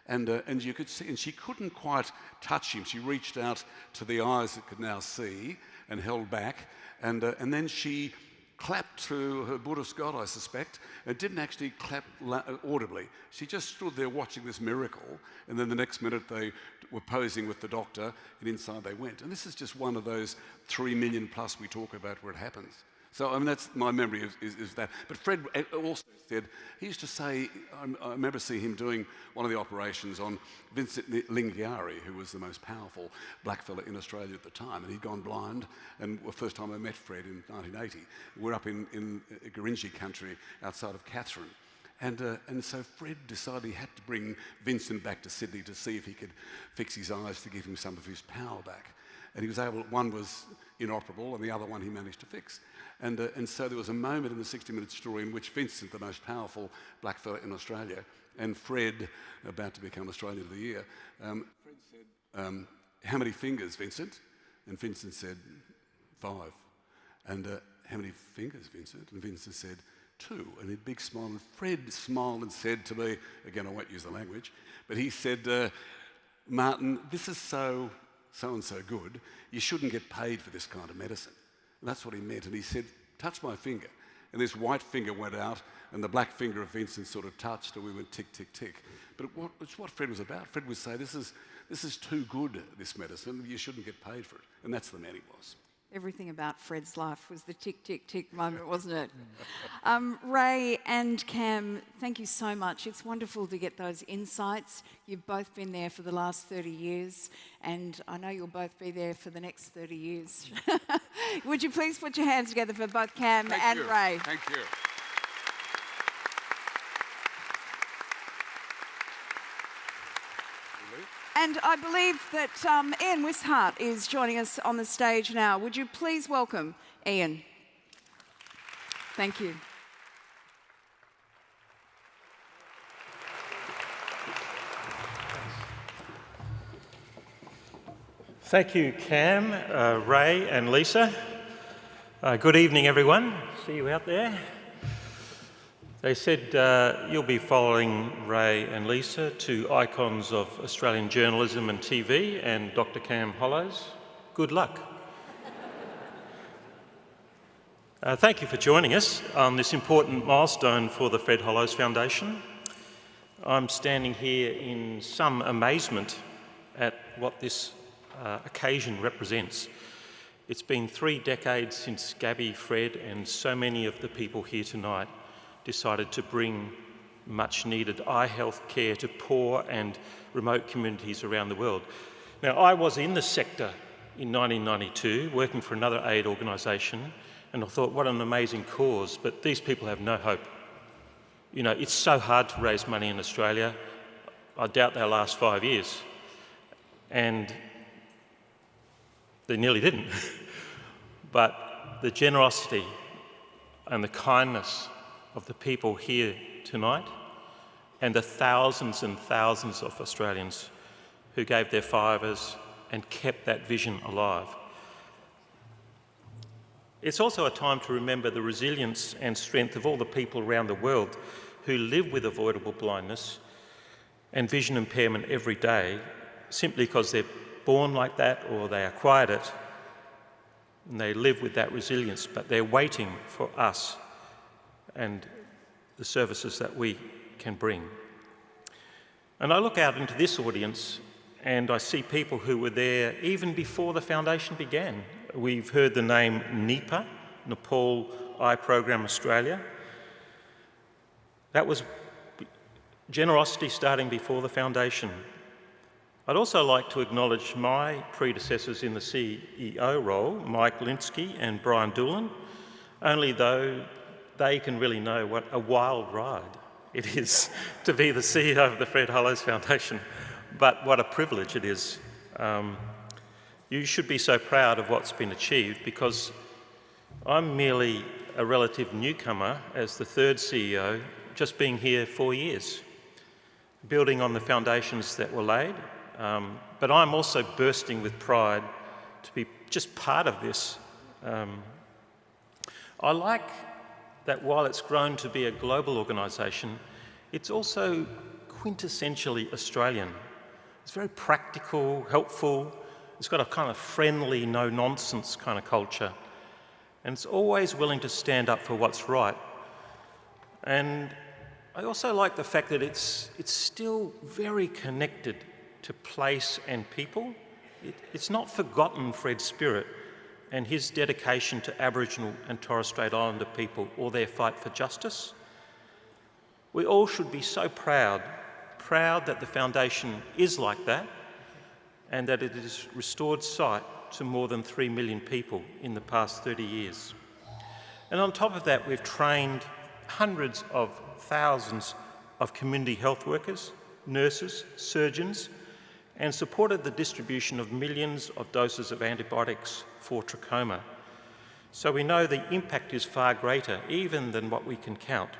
And you could see, and she couldn't quite touch him. She reached out to the eyes that could now see and held back. And then she clapped to her Buddhist god, I suspect, and didn't actually clap audibly. She just stood there watching this miracle, and then the next minute they were posing with the doctor, and inside they went. And this is just one of those 3 million plus we talk about where it happens. So, I mean, that's my memory is that. But Fred also said, he used to say, I remember seeing him doing one of the operations on Vincent Lingiari, who was the most powerful blackfella in Australia at the time, and he'd gone blind. And the first time I met Fred in 1980, we're up in Gurindji country outside of Katherine. And so Fred decided he had to bring Vincent back to Sydney to see if he could fix his eyes to give him some of his power back. And he was able, one was inoperable and the other one he managed to fix. And so there was a moment in the 60-minute story in which Vincent, the most powerful blackfella in Australia, and Fred, about to become Australian of the Year, Fred said, how many fingers, Vincent? And Vincent said, 5. And how many fingers, Vincent? And Vincent said, 2. And a big smile. And Fred smiled and said to me, again, I won't use the language, but he said, Martin, this is so and so good, you shouldn't get paid for this kind of medicine. And that's what he meant. And he said, touch my finger. And this white finger went out, and the black finger of Vincent sort of touched, and we went tick, tick, tick. But it's what Fred was about. Fred would say, this is too good, this medicine. You shouldn't get paid for it. And that's the man he was. Everything about Fred's life was the tick, tick, tick moment, wasn't it? Ray and Cam, thank you so much. It's wonderful to get those insights. You've both been there for the last 30 years, and I know you'll both be there for the next 30 years. Would you please put your hands together for both Cam and Ray? Thank you. And I believe that Ian Wishart is joining us on the stage now. Would you please welcome Ian? Thank you. Thank you, Cam, Ray and Lisa. Good evening, everyone. See you out there. They said you'll be following Ray and Lisa, two icons of Australian journalism and TV, and Dr. Cam Hollows. Good luck. Thank you for joining us on this important milestone for the Fred Hollows Foundation. I'm standing here in some amazement at what this occasion represents. It's been 3 decades since Gabby, Fred, and so many of the people here tonight decided to bring much needed eye health care to poor and remote communities around the world. Now, I was in the sector in 1992, working for another aid organisation, and I thought, what an amazing cause, but these people have no hope. You know, it's so hard to raise money in Australia. I doubt they'll last 5 years. And they nearly didn't. But the generosity and the kindness of the people here tonight, and the thousands and thousands of Australians who gave their fivers and kept that vision alive. It's also a time to remember the resilience and strength of all the people around the world who live with avoidable blindness and vision impairment every day, simply because they're born like that or they acquired it, and they live with that resilience, but they're waiting for us and the services that we can bring. And I look out into this audience and I see people who were there even before the foundation began. We've heard the name NEPA, Nepal Eye Program Australia. That was generosity starting before the foundation. I'd also like to acknowledge my predecessors in the CEO role, Mike Linsky and Brian Doolan, only though they can really know what a wild ride it is to be the CEO of the Fred Hollows Foundation, but what a privilege it is. You should be so proud of what's been achieved, because I'm merely a relative newcomer as the third CEO, just being here 4 years, building on the foundations that were laid. But I'm also bursting with pride to be just part of this. I like that while it's grown to be a global organisation, it's also quintessentially Australian. It's very practical, helpful. It's got a kind of friendly, no-nonsense kind of culture. And it's always willing to stand up for what's right. And I also like the fact that it's still very connected to place and people. It's not forgotten Fred's spirit and his dedication to Aboriginal and Torres Strait Islander people or their fight for justice. We all should be so proud that the foundation is like that, and that it has restored sight to more than 3 million people in the past 30 years. And on top of that, we've trained hundreds of thousands of community health workers, nurses, surgeons, and supported the distribution of millions of doses of antibiotics for trachoma. So we know the impact is far greater even than what we can count.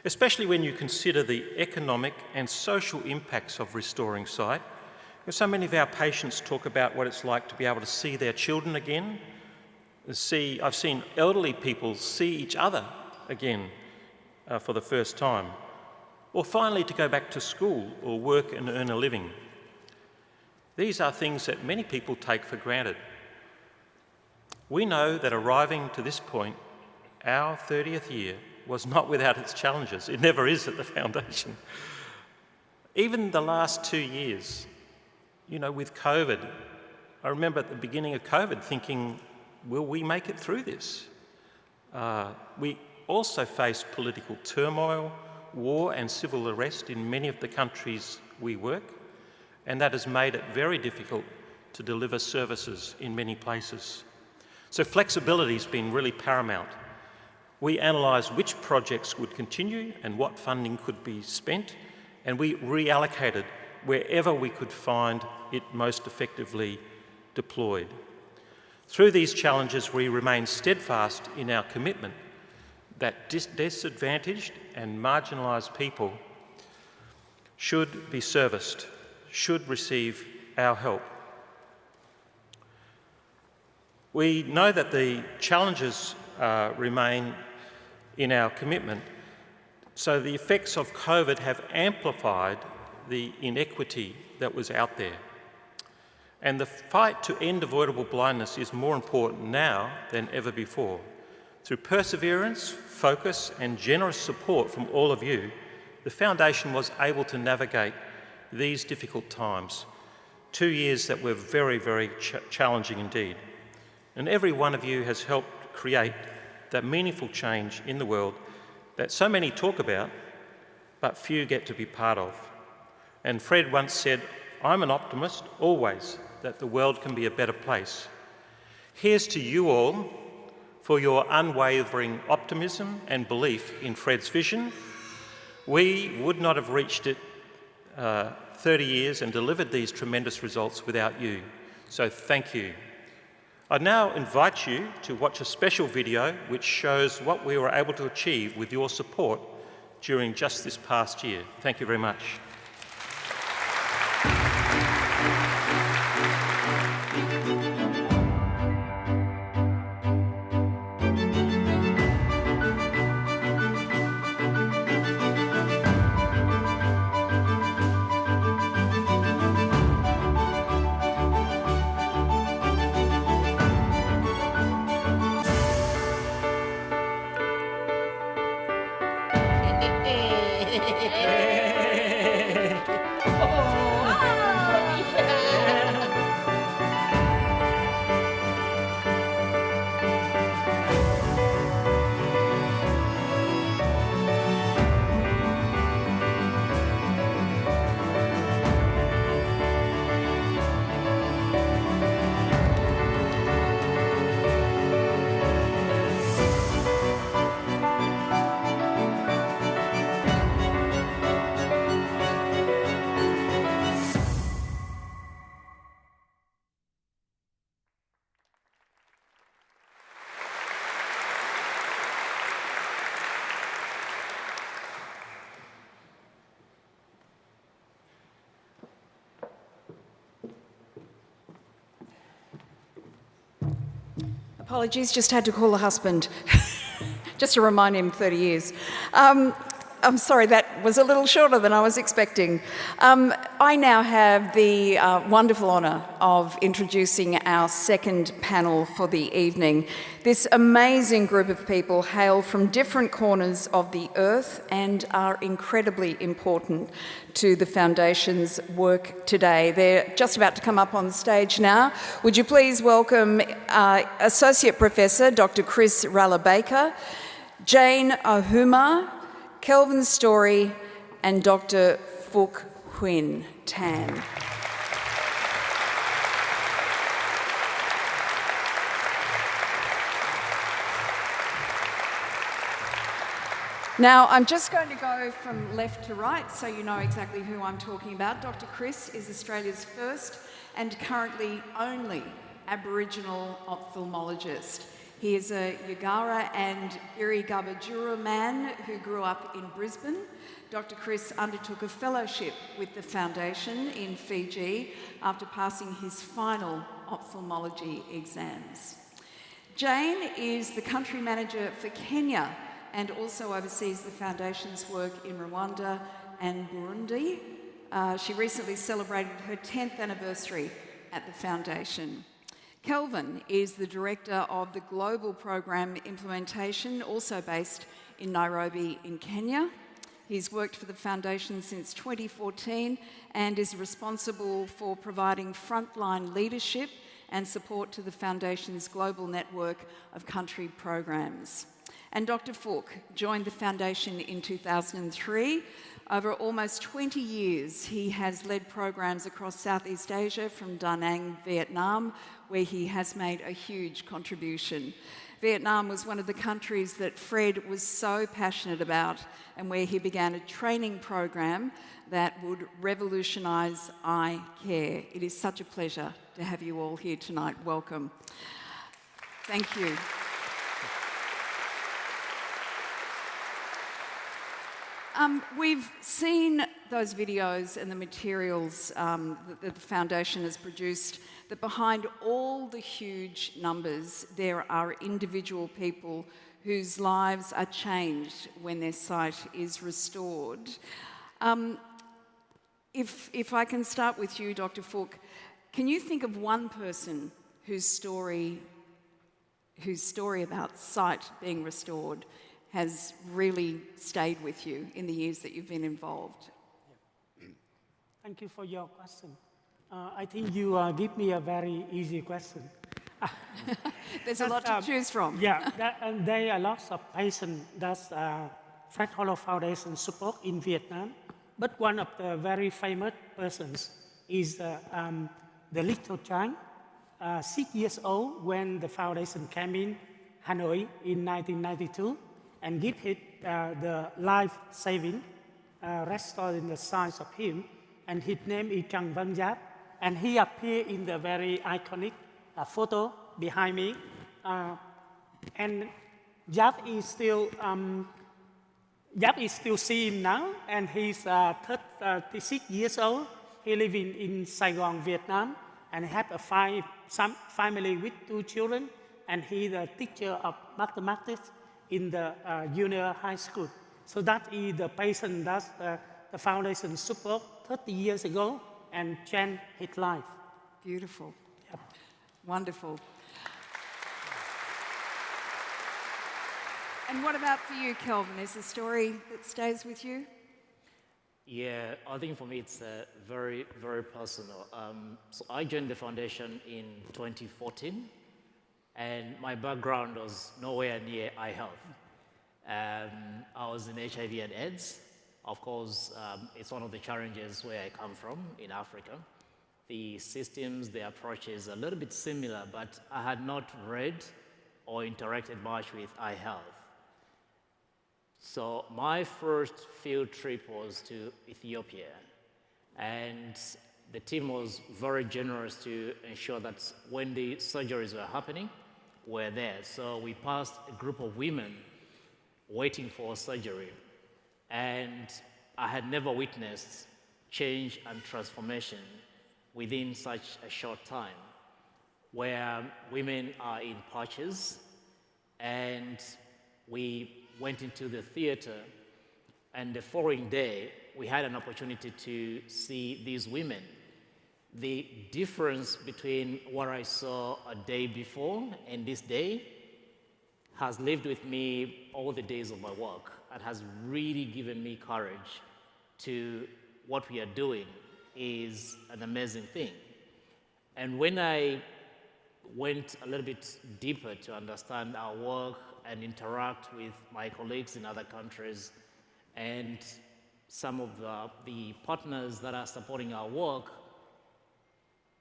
Especially when you consider the economic and social impacts of restoring sight. So many of our patients talk about what it's like to be able to see their children again. I've seen elderly people see each other again for the first time. Or finally to go back to school or work and earn a living. These are things that many people take for granted. We know that arriving to this point, our 30th year, was not without its challenges. It never is at the foundation. Even the last 2 years, you know, with COVID, I remember at the beginning of COVID thinking, will we make it through this? We also faced political turmoil, war and civil unrest in many of the countries we work, and that has made it very difficult to deliver services in many places. So flexibility has been really paramount. We analysed which projects would continue and what funding could be spent, and we reallocated wherever we could find it most effectively deployed. Through these challenges, we remain steadfast in our commitment that disadvantaged and marginalised people should be serviced, should receive our help. We know that the challenges remain in our commitment, so the effects of COVID have amplified the inequity that was out there. And the fight to end avoidable blindness is more important now than ever before. Through perseverance, focus and generous support from all of you, the Foundation was able to navigate these difficult times, 2 years that were very, very challenging indeed. And every one of you has helped create that meaningful change in the world that so many talk about, but few get to be part of. And Fred once said, "I'm an optimist always, that the world can be a better place." Here's to you all for your unwavering optimism and belief in Fred's vision. We would not have reached it 30 years and delivered these tremendous results without you. So thank you. I now invite you to watch a special video which shows what we were able to achieve with your support during just this past year. Thank you very much. Apologies, just had to call the husband, just to remind him 30 years. I'm sorry, that was a little shorter than I was expecting. I now have the wonderful honour of introducing our second panel for the evening. This amazing group of people hail from different corners of the earth and are incredibly important to the Foundation's work today. They're just about to come up on stage now. Would you please welcome Associate Professor Dr. Chris Ralla-Baker, Jane Ohuma, Kelvin Story and Dr. Phuc Huynh Tan. Now, I'm just going to go from left to right so you know exactly who I'm talking about. Dr. Chris is Australia's first and currently only Aboriginal ophthalmologist. He is a Yagara and Birri-Gabba-Jura man who grew up in Brisbane. Dr. Chris undertook a fellowship with the Foundation in Fiji after passing his final ophthalmology exams. Jane is the country manager for Kenya and also oversees the Foundation's work in Rwanda and Burundi. She recently celebrated her 10th anniversary at the Foundation. Kelvin is the Director of the Global Program Implementation, also based in Nairobi in Kenya. He's worked for the Foundation since 2014 and is responsible for providing frontline leadership and support to the Foundation's global network of country programs. And Dr. Phuc joined the Foundation in 2003. Over almost 20 years, he has led programs across Southeast Asia, from Da Nang, Vietnam, where he has made a huge contribution. Vietnam was one of the countries that Fred was so passionate about, and where he began a training program that would revolutionise eye care. It is such a pleasure to have you all here tonight. Welcome. Thank you. We've seen those videos and the materials that the Foundation has produced, that behind all the huge numbers, there are individual people whose lives are changed when their sight is restored. If I can start with you, Dr. Phuc, can you think of one person whose story about sight being restored has really stayed with you in the years that you've been involved? Thank you for your question. I think you give me a very easy question. There's a lot to choose from. Yeah, and there are lots of patients that Fred Hollows Foundation support in Vietnam. But one of the very famous persons is the little child, 6 years old, when the foundation came in Hanoi in 1992 and give it the life-saving, restoring the sight of him. And his name is Trần Văn Giáp. And he appeared in the very iconic photo behind me. And Giáp is still seeing now, and he's 36 years old. He lives in Saigon, Vietnam, and have a family with 2 children, and he's a teacher of mathematics in the junior high school. So that is the patient that the foundation support 30 years ago and changed his life. Beautiful. Yep. Wonderful. And what about for you, Kelvin? Is a story that stays with you? Yeah, I think for me it's very, very personal. So I joined the foundation in 2014, and my background was nowhere near eye health. I was in HIV and AIDS. Of course, it's one of the challenges where I come from in Africa. The systems, the approach is a little bit similar, but I had not read or interacted much with eye health. So my first field trip was to Ethiopia, and the team was very generous to ensure that when the surgeries were happening, we're there. So we passed a group of women waiting for surgery, and I had never witnessed change and transformation within such a short time, where women are in patches, and we went into the theater, and the following day, we had an opportunity to see these women. The difference between what I saw a day before and this day has lived with me all the days of my work, and has really given me courage to what we are doing is an amazing thing. And when I went a little bit deeper to understand our work and interact with my colleagues in other countries and some of the partners that are supporting our work,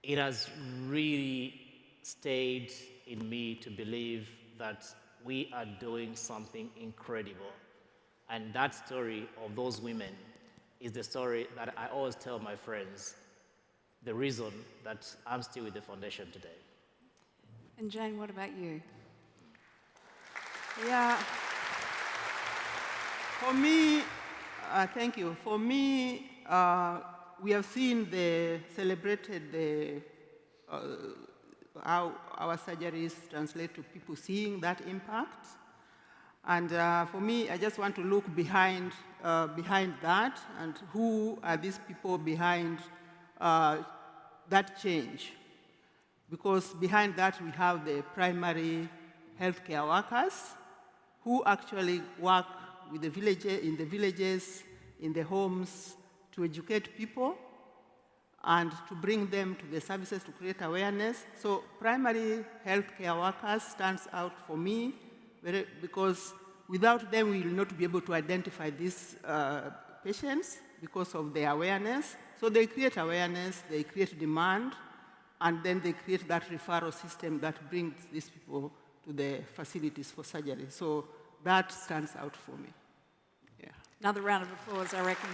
it has really stayed in me to believe that we are doing something incredible. And that story of those women is the story that I always tell my friends, the reason that I'm still with the foundation today. And Jane, what about you? Yeah. For me, thank you. For me, we have seen celebrated how our surgeries translate to people seeing that impact. And for me, I just want to look behind that, and who are these people behind that change? Because behind that, we have the primary healthcare workers who actually work with the villages, in the homes, to educate people. and to bring them to the services to create awareness. So primary healthcare workers stands out for me because without them we will not be able to identify these patients because of their awareness. So they create awareness, they create demand, and then they create that referral system that brings these people to the facilities for surgery. So that stands out for me. Yeah. Another round of applause, I reckon.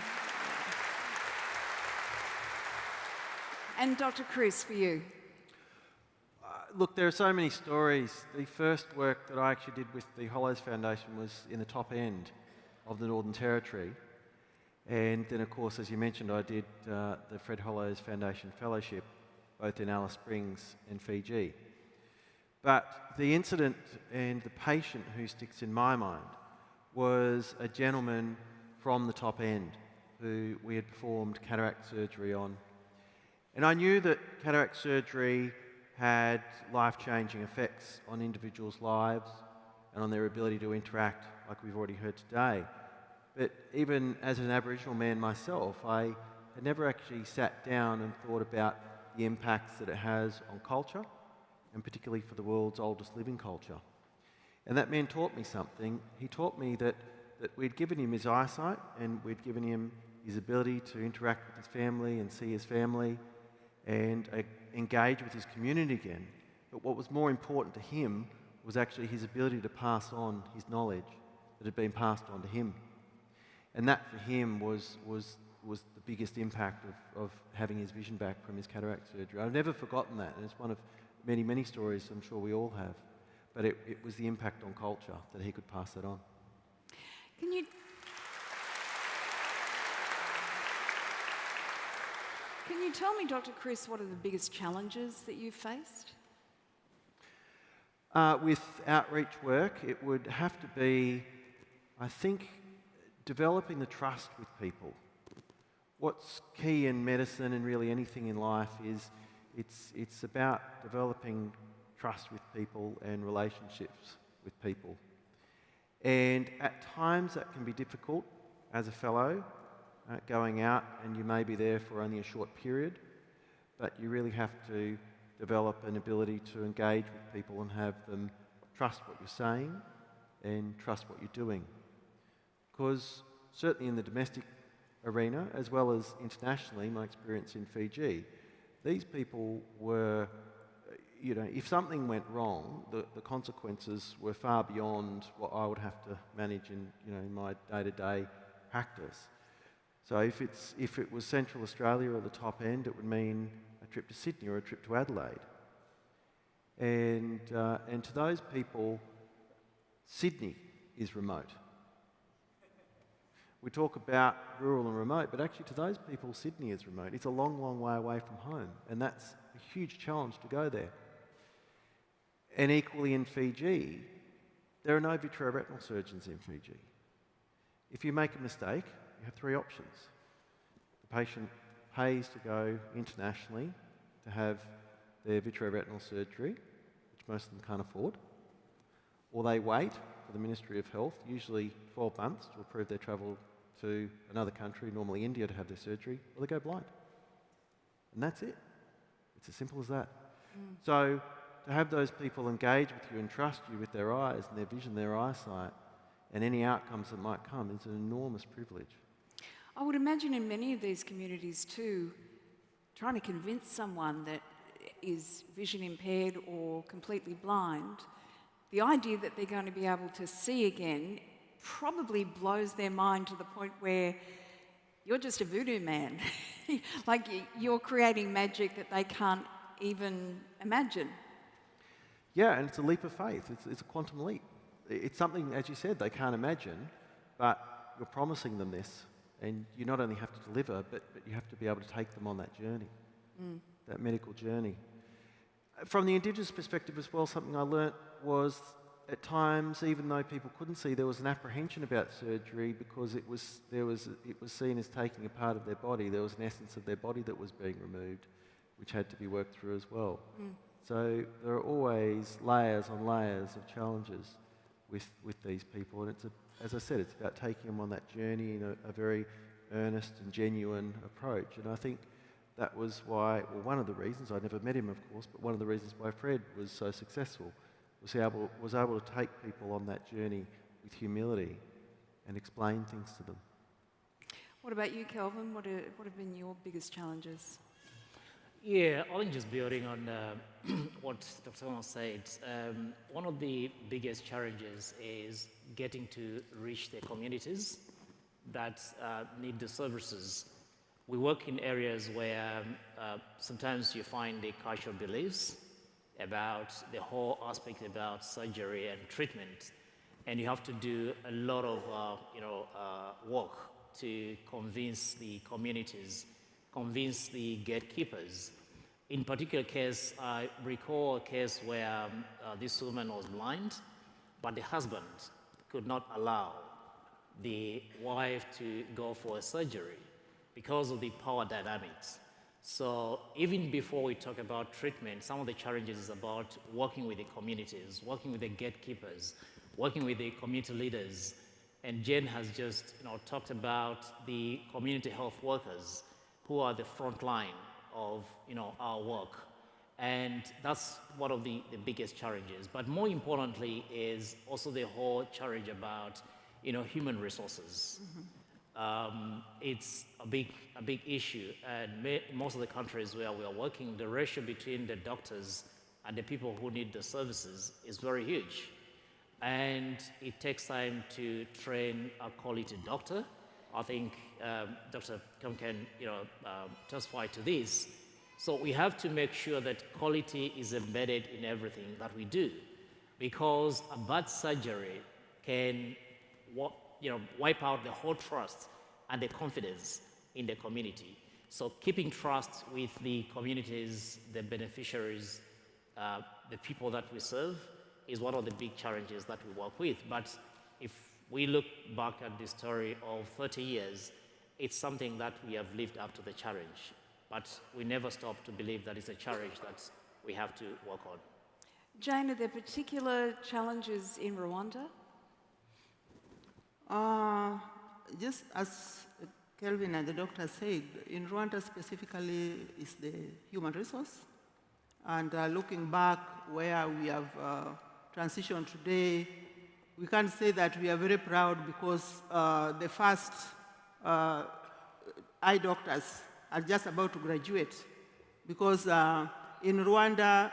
And Dr. Chris, for you. Look, there are so many stories. The first work that I actually did with the Hollows Foundation was in the top end of the Northern Territory. And then, of course, as you mentioned, I did the Fred Hollows Foundation Fellowship, both in Alice Springs and Fiji. But the incident and the patient who sticks in my mind was a gentleman from the top end who we had performed cataract surgery on. And I knew that cataract surgery had life-changing effects on individuals' lives and on their ability to interact, like we've already heard today. But even as an Aboriginal man myself, I had never actually sat down and thought about the impacts that it has on culture, and particularly for the world's oldest living culture. And that man taught me something. He taught me that we'd given him his eyesight and we'd given him his ability to interact with his family and see his family and engage with his community again. But what was more important to him was actually his ability to pass on his knowledge that had been passed on to him. And that for him was the biggest impact of having his vision back from his cataract surgery. I've never forgotten that, and it's one of many, many stories I'm sure we all have. But it was the impact on culture that he could pass that on. Can you tell me, Dr. Chris, what are the biggest challenges that you've faced? With outreach work, it would have to be, I think, developing the trust with people. What's key in medicine and really anything in life is it's about developing trust with people and relationships with people. And at times that can be difficult as a fellow, going out, and you may be there for only a short period, but you really have to develop an ability to engage with people and have them trust what you're saying and trust what you're doing. Because certainly in the domestic arena, as well as internationally, my experience in Fiji, these people were, if something went wrong, the consequences were far beyond what I would have to manage in my day-to-day practice. So if it was Central Australia or the top end, it would mean a trip to Sydney or a trip to Adelaide. And to those people, Sydney is remote. We talk about rural and remote, but actually to those people, Sydney is remote. It's a long, long way away from home, and that's a huge challenge to go there. And equally in Fiji, there are no vitreoretinal surgeons in Fiji. If you make a mistake, you have three options. The patient pays to go internationally to have their vitreoretinal surgery, which most of them can't afford, or they wait for the Ministry of Health, usually 12 months, to approve their travel to another country, normally India, to have their surgery, or they go blind. And that's it. It's as simple as that. So to have those people engage with you and trust you with their eyes and their vision, their eyesight, and any outcomes that might come is an enormous privilege. I would imagine in many of these communities too, trying to convince someone that is vision impaired or completely blind, the idea that they're going to be able to see again probably blows their mind to the point where you're just a voodoo man. Like you're creating magic that they can't even imagine. Yeah, and it's a leap of faith. It's a quantum leap. It's something, as you said, they can't imagine, but you're promising them this, and you not only have to deliver, but you have to be able to take them on that journey, that medical journey. From the Indigenous perspective as well, something I learnt was at times, even though people couldn't see, there was an apprehension about surgery because it was seen as taking a part of their body. There was an essence of their body that was being removed, which had to be worked through as well. So there are always layers on layers of challenges with these people, and as I said, it's about taking them on that journey in a very earnest and genuine approach. And I think that was why, well, one of the reasons, I never met him of course, but one of the reasons why Fred was so successful was he was able to take people on that journey with humility and explain things to them. What about you, Kelvin? What have been your biggest challenges? Yeah, I think just building on what Dr. Hollows said, one of the biggest challenges is getting to reach the communities that need the services. We work in areas where sometimes you find the cultural beliefs about the whole aspect about surgery and treatment, and you have to do a lot of work to convince the communities, convince the gatekeepers. In particular case, I recall a case where this woman was blind, but the husband could not allow the wife to go for a surgery because of the power dynamics. So even before we talk about treatment, some of the challenges is about working with the communities, working with the gatekeepers, working with the community leaders. And Jen has just talked about the community health workers who are the front line of our work. And that's one of the biggest challenges. But more importantly is also the whole challenge about human resources. It's a big issue, and most of the countries where we are working, the ratio between the doctors and the people who need the services is very huge. And it takes time to train a quality doctor. I think Dr. Kim can testify to this. So we have to make sure that quality is embedded in everything that we do, because a bad surgery can wipe out the whole trust and the confidence in the community. So keeping trust with the communities, the beneficiaries, the people that we serve is one of the big challenges that we work with. But if we look back at the story of 30 years, it's something that we have lived up to the challenge. But we never stop to believe that it's a challenge that we have to work on. Jane, are there particular challenges in Rwanda? Just as Kelvin and the doctor said, in Rwanda specifically is the human resource. And looking back where we have transitioned today, we can say that we are very proud because the first eye doctors are just about to graduate. Because in Rwanda,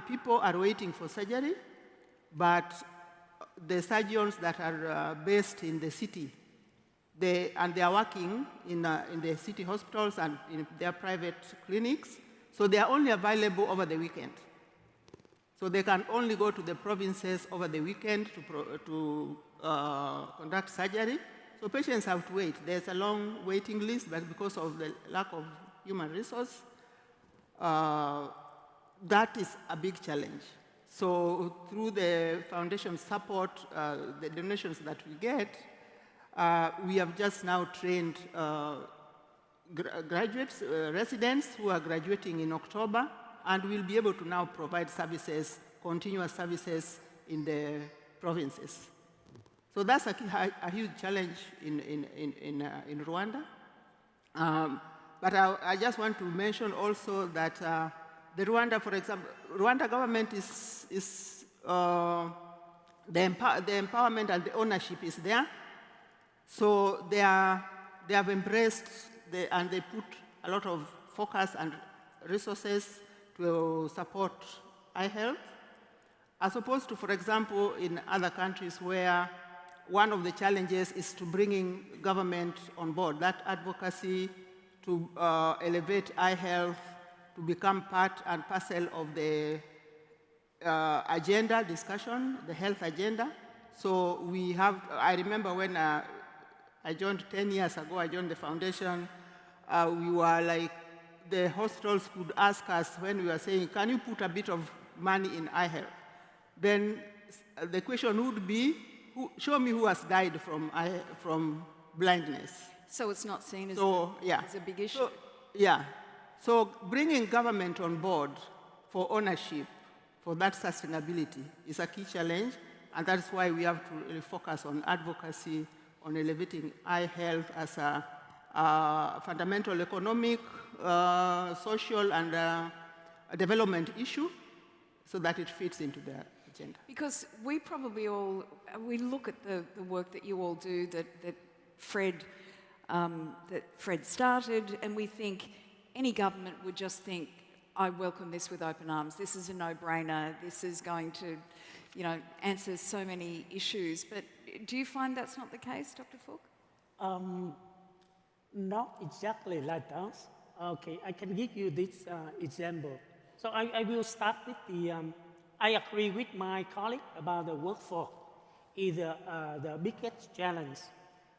people are waiting for surgery, but the surgeons that are based in the city, they are working in the city hospitals and in their private clinics, so they are only available over the weekend. So they can only go to the provinces over the weekend to conduct surgery. So patients have to wait. There's a long waiting list, but because of the lack of human resource, that is a big challenge. So through the foundation support, the donations that we get, we have just now trained graduates, residents who are graduating in October, and we'll be able to now provide services, continuous services in the provinces. So that's a huge challenge in Rwanda. But I just want to mention also that the Rwanda, for example, Rwanda government is the empowerment and the ownership is there. So they have embraced and they put a lot of focus and resources to support eye health, as opposed to, for example, in other countries where one of the challenges is to bringing government on board, that advocacy to elevate eye health, to become part and parcel of the agenda discussion, the health agenda. So we have, I remember when I joined 10 years ago, I joined the foundation, we were like, the hospitals could ask us when we were saying, can you put a bit of money in eye health? Then the question would be, show me who has died from blindness. So it's not seen as, as a big issue? So, yeah. So bringing government on board for ownership, for that sustainability is a key challenge, and that's why we have to really focus on advocacy, on elevating eye health as a fundamental economic, social, and development issue so that it fits into their agenda. Because we probably all, we look at the work that you all do, that Fred started, and we think any government would just think, I welcome this with open arms. This is a no-brainer. This is going to, you know, answer so many issues. But do you find that's not the case, Dr. Falk? Not exactly like that. Okay, I can give you this example. So I will start with the, I agree with my colleague about the workforce is the biggest challenge.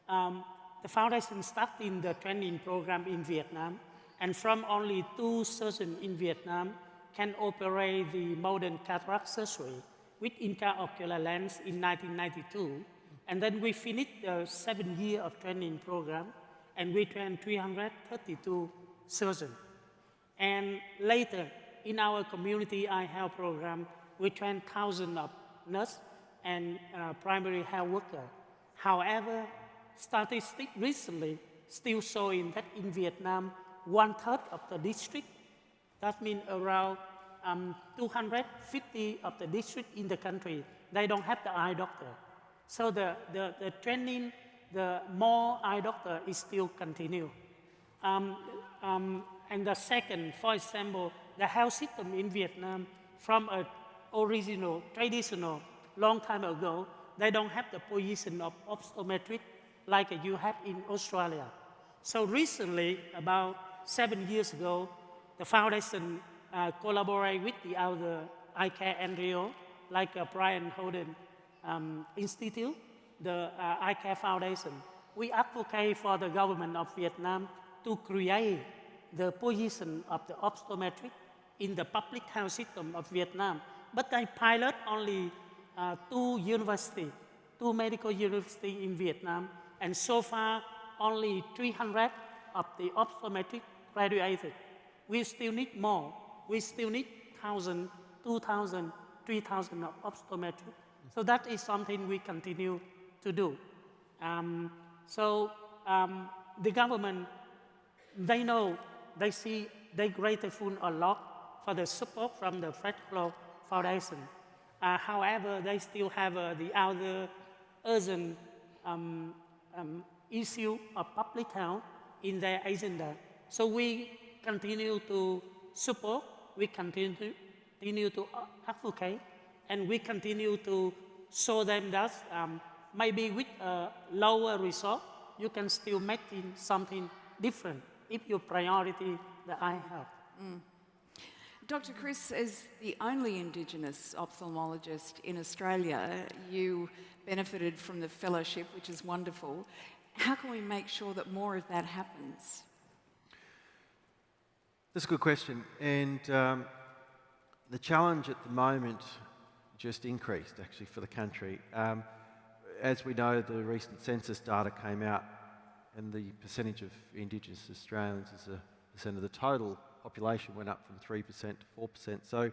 The foundation started in the training program in Vietnam, and from only 2 surgeons in Vietnam can operate the modern cataract surgery with intraocular lens in 1992. And then we finished the 7 years of training program, and we trained 332 surgeons. And later, in our community eye health program, we trained thousands of nurses and primary health workers. However, statistics recently still showing that in Vietnam, 1/3 of the district, that means around 250 of the district in the country, they don't have the eye doctor. So the training, the more eye doctor is still continue. And the second, for example, the health system in Vietnam, from an original, traditional, long time ago, they don't have the position of optometric like you have in Australia. So recently, about 7 years ago, the foundation collaborated with the other eye care NGO, like Brian Holden Institute, the Eye Care Foundation. We advocate for the government of Vietnam to create the position of the optometric in the public health system of Vietnam. But they pilot only 2 universities, 2 medical universities in Vietnam, and so far only 300 of the optometric graduated. We still need more. We still need 1,000, 2,000, 3,000 of optometric. So that is something we continue to do. The government, they know, they see, they're grateful a lot for the support from the Fred Hollows Foundation. However, they still have the other urgent issue of public health in their agenda. So we continue to support, we continue to advocate, and we continue to show them that maybe with a lower resource, you can still make something different if your priority the eye health. Dr. Chris, as the only Indigenous ophthalmologist in Australia, you benefited from the fellowship, which is wonderful. How can we make sure that more of that happens? That's a good question. And the challenge at the moment just increased, actually, for the country. As we know, the recent census data came out, and the percentage of Indigenous Australians as a percent of the total population went up from 3% to 4%. So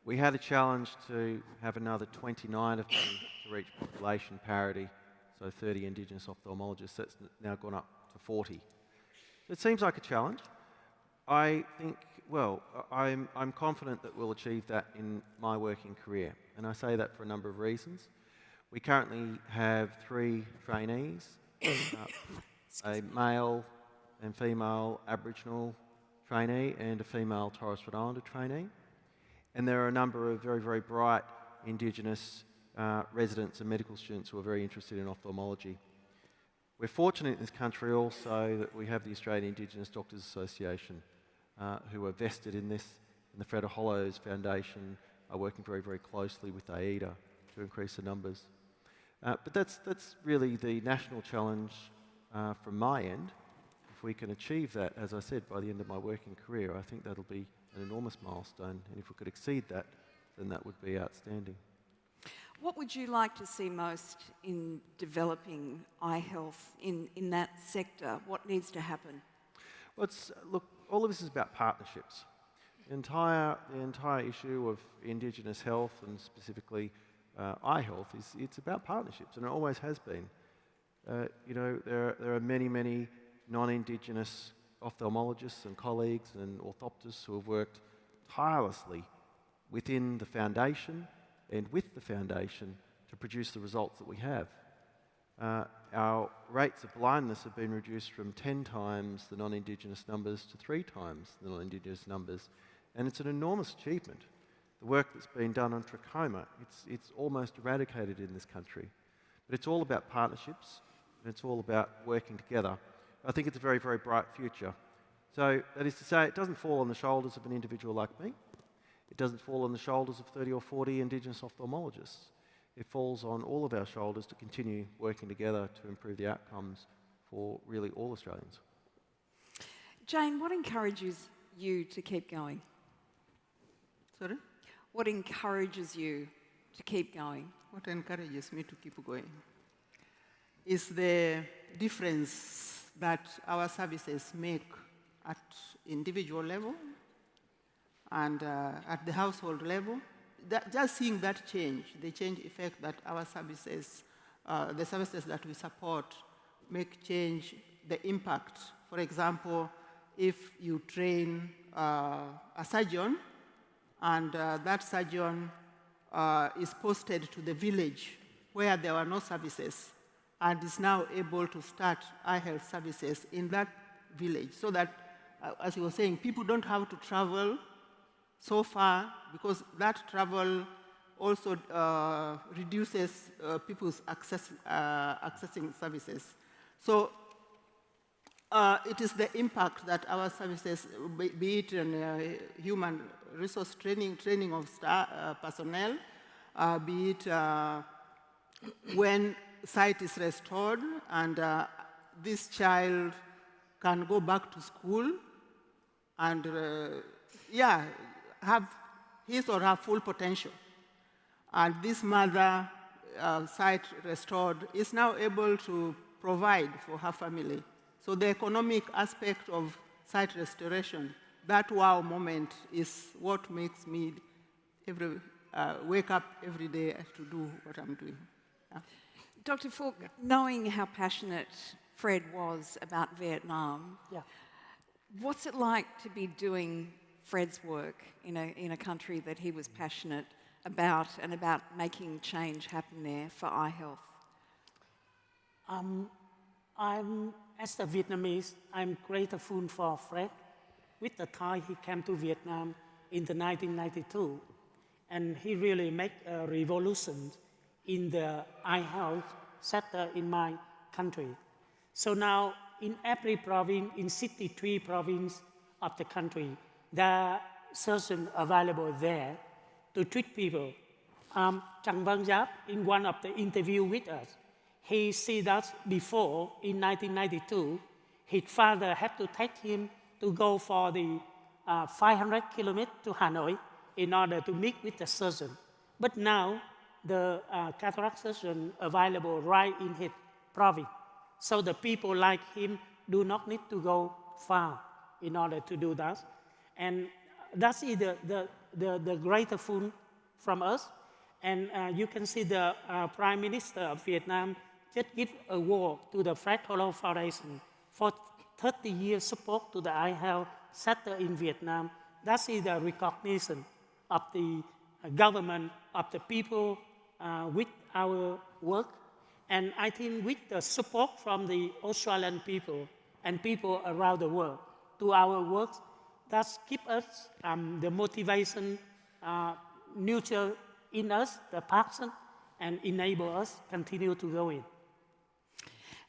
we had a challenge to have another 29 of them to reach population parity, so 30 Indigenous ophthalmologists. That's now gone up to 40. So it seems like a challenge. I think, well, I'm confident that we'll achieve that in my working career, and I say that for a number of reasons. We currently have 3 trainees, a male and female Aboriginal trainee and a female Torres Strait Islander trainee. And there are a number of very, very bright Indigenous residents and medical students who are very interested in ophthalmology. We're fortunate in this country also that we have the Australian Indigenous Doctors Association who are vested in this, and the Fred Hollows Foundation are working very, very closely with AIDA to increase the numbers. But that's really the national challenge from my end. If we can achieve that, as I said, by the end of my working career, I think that'll be an enormous milestone, and if we could exceed that, then that would be outstanding. What would you like to see most in developing eye health in that sector? What needs to happen? Well, look, all of this is about partnerships. The entire issue of Indigenous health, and specifically eye health, it's about partnerships, and it always has been. You know, there are many non-Indigenous ophthalmologists and colleagues and orthoptists who have worked tirelessly within the foundation and with the foundation to produce the results that we have. Our rates of blindness have been reduced from 10 times the non-Indigenous numbers to 3 times the non-Indigenous numbers, and it's an enormous achievement. The work that's been done on trachoma, it's almost eradicated in this country. But it's all about partnerships, and it's all about working together. I think it's a very, very bright future. So that is to say, it doesn't fall on the shoulders of an individual like me. It doesn't fall on the shoulders of 30 or 40 Indigenous ophthalmologists. It falls on all of our shoulders to continue working together to improve the outcomes for really all Australians. Jane, what encourages you to keep going? Sorry? What encourages you to keep going? What encourages me to keep going is the difference that our services make at individual level and at the household level. Just seeing that change, the change effect that our services, the services that we support, make change, the impact. For example, if you train a surgeon and that surgeon is posted to the village where there were no services and is now able to start eye health services in that village so that, as you were saying, people don't have to travel so far because that travel also reduces people's accessing services. So it is the impact that our services, be it in human resource training of personnel, be it when sight is restored and this child can go back to school and, have his or her full potential. And this mother, sight restored, is now able to provide for her family. So the economic aspect of sight restoration, that wow moment is what makes me wake up every day to do what I'm doing. Yeah. Dr. Falk, knowing how passionate Fred was about Vietnam, what's it like to be doing Fred's work in a country that he was passionate about and about making change happen there for eye health? As a Vietnamese, I'm grateful for Fred. With the time he came to Vietnam in the 1992, and he really made a revolution in the eye health sector in my country. So now, in every province, in 63 provinces of the country, there are surgeons available there to treat people. Chang Văn Giáp, in one of the interviews with us, he said that before, in 1992, his father had to take him to go for the 500 kilometers to Hanoi in order to meet with the surgeon. But now, the cataract surgeon available right in his province. So the people like him do not need to go far in order to do that. And that's the grateful from us. And you can see the Prime Minister of Vietnam just give a award to the Fred Hollows Foundation for 30 years support to the eye health sector in Vietnam. That's the recognition of the government, of the people with our work. And I think with the support from the Australian people and people around the world to our work, that keeps us the motivation, nurture in us the passion, and enable us continue to go in.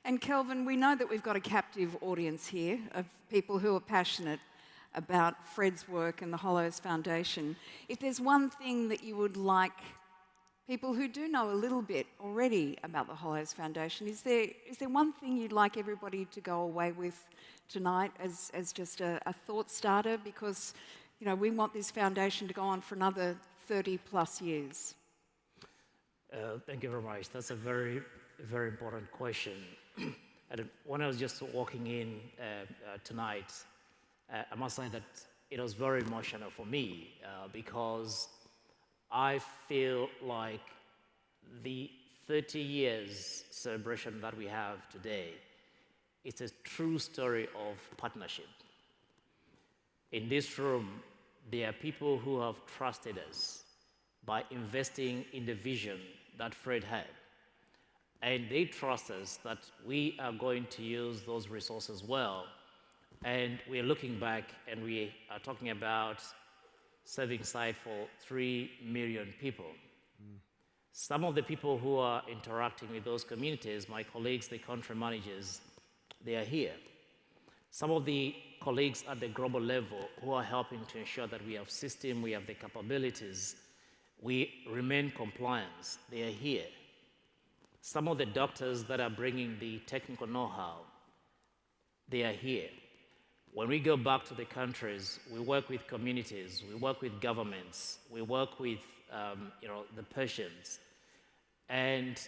And Kelvin, we know that we've got a captive audience here of people who are passionate about Fred's work and the Hollows Foundation. If there's one thing that you would like people who do know a little bit already about the Hollows Foundation, is there one thing you'd like everybody to go away with tonight as just a thought starter? Because, you know, we want this foundation to go on for another 30 plus years. Thank you very much. That's a very, very important question. And when I was just walking in tonight, I must say that it was very emotional for me because I feel like the 30 years celebration that we have today it's a true story of partnership. In this room, there are people who have trusted us by investing in the vision that Fred had. And they trust us that we are going to use those resources well. And we're looking back and we are talking about setting aside for 3 million people. Some of the people who are interacting with those communities, my colleagues, the country managers, they are here. Some of the colleagues at the global level who are helping to ensure that we have system, we have the capabilities, we remain compliant, they are here. Some of the doctors that are bringing the technical know-how, they are here. When we go back to the countries, we work with communities, we work with governments, we work with the patients. And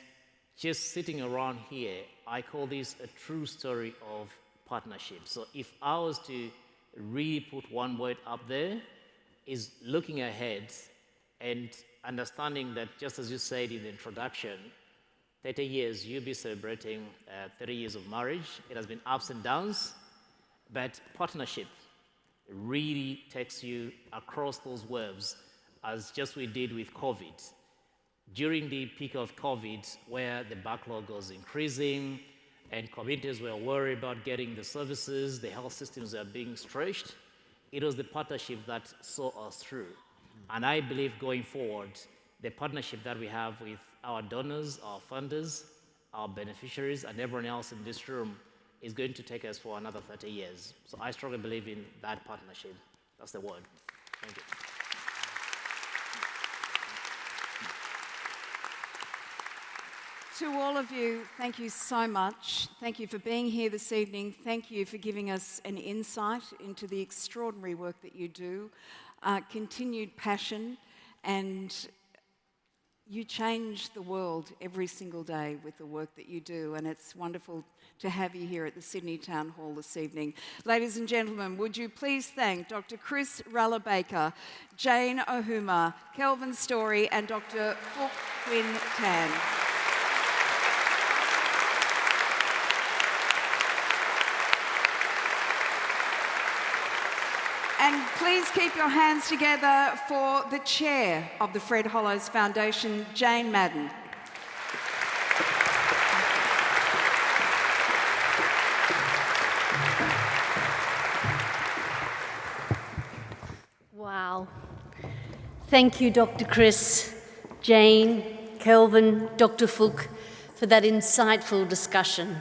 just sitting around here, I call this a true story of partnership. So if I was to really put one word up there, is looking ahead and understanding that, just as you said in the introduction, 30 years, you'll be celebrating 30 years of marriage. It has been ups and downs, but partnership really takes you across those waves, as just we did with COVID. During the peak of COVID, where the backlog was increasing and communities were worried about getting the services, the health systems are being stretched, it was the partnership that saw us through. And I believe going forward, the partnership that we have with our donors, our funders, our beneficiaries, and everyone else in this room is going to take us for another 30 years. So I strongly believe in that partnership. That's the word. Thank you. To all of you, thank you so much. Thank you for being here this evening. Thank you for giving us an insight into the extraordinary work that you do, continued passion, and you change the world every single day with the work that you do, and it's wonderful to have you here at the Sydney Town Hall this evening. Ladies and gentlemen, would you please thank Dr. Chris Ralla-Baker, Jane Ohuma, Kelvin Story, and Dr. Phuc Nguyen Tan. And please keep your hands together for the chair of the Fred Hollows Foundation, Jane Madden. Wow. Thank you, Dr. Chris, Jane, Kelvin, Dr. Phuc, for that insightful discussion.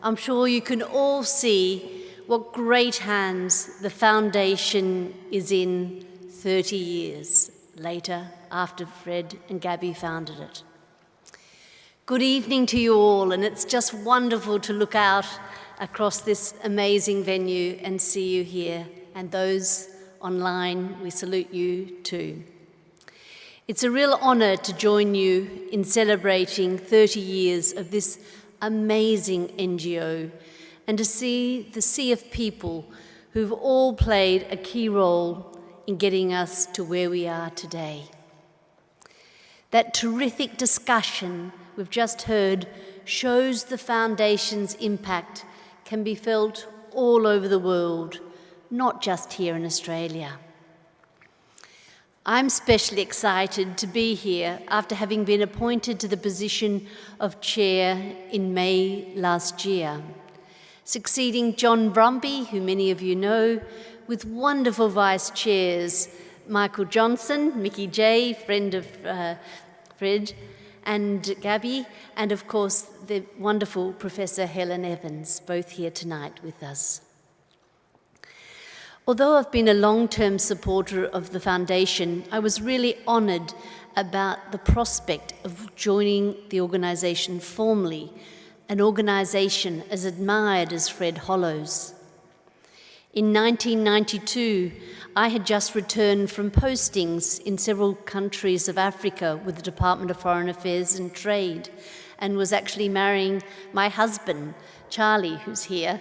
I'm sure you can all see what great hands the foundation is in 30 years later, after Fred and Gabby founded it. Good evening to you all, and it's just wonderful to look out across this amazing venue and see you here. And those online, we salute you too. It's a real honour to join you in celebrating 30 years of this amazing NGO, and to see the sea of people who've all played a key role in getting us to where we are today. That terrific discussion we've just heard shows the Foundation's impact can be felt all over the world, not just here in Australia. I'm especially excited to be here after having been appointed to the position of chair in May last year, succeeding John Brumby, who many of you know, with wonderful vice chairs, Michael Johnson, Mickey J, friend of Fred, and Gabby, and of course the wonderful Professor Helen Evans, both here tonight with us. Although I've been a long-term supporter of the Foundation, I was really honoured about the prospect of joining the organisation formally, an organisation as admired as Fred Hollows. In 1992, I had just returned from postings in several countries of Africa with the Department of Foreign Affairs and Trade, and was actually marrying my husband, Charlie, who's here.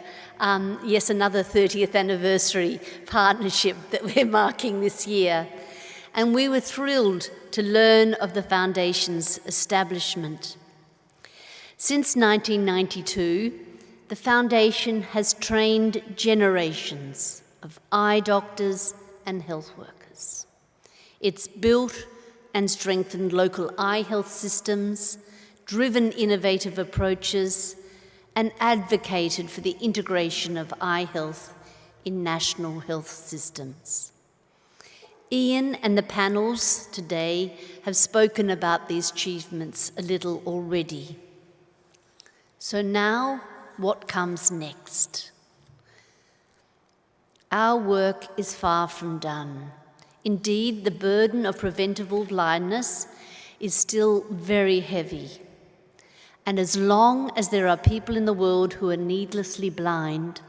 Yes, another 30th anniversary partnership that we're marking this year. And we were thrilled to learn of the Foundation's establishment. Since 1992, the foundation has trained generations of eye doctors and health workers. It's built and strengthened local eye health systems, driven innovative approaches, and advocated for the integration of eye health in national health systems. Ian and the panels today have spoken about these achievements a little already. So now, what comes next? Our work is far from done. Indeed, the burden of preventable blindness is still very heavy. And as long as there are people in the world who are needlessly blind,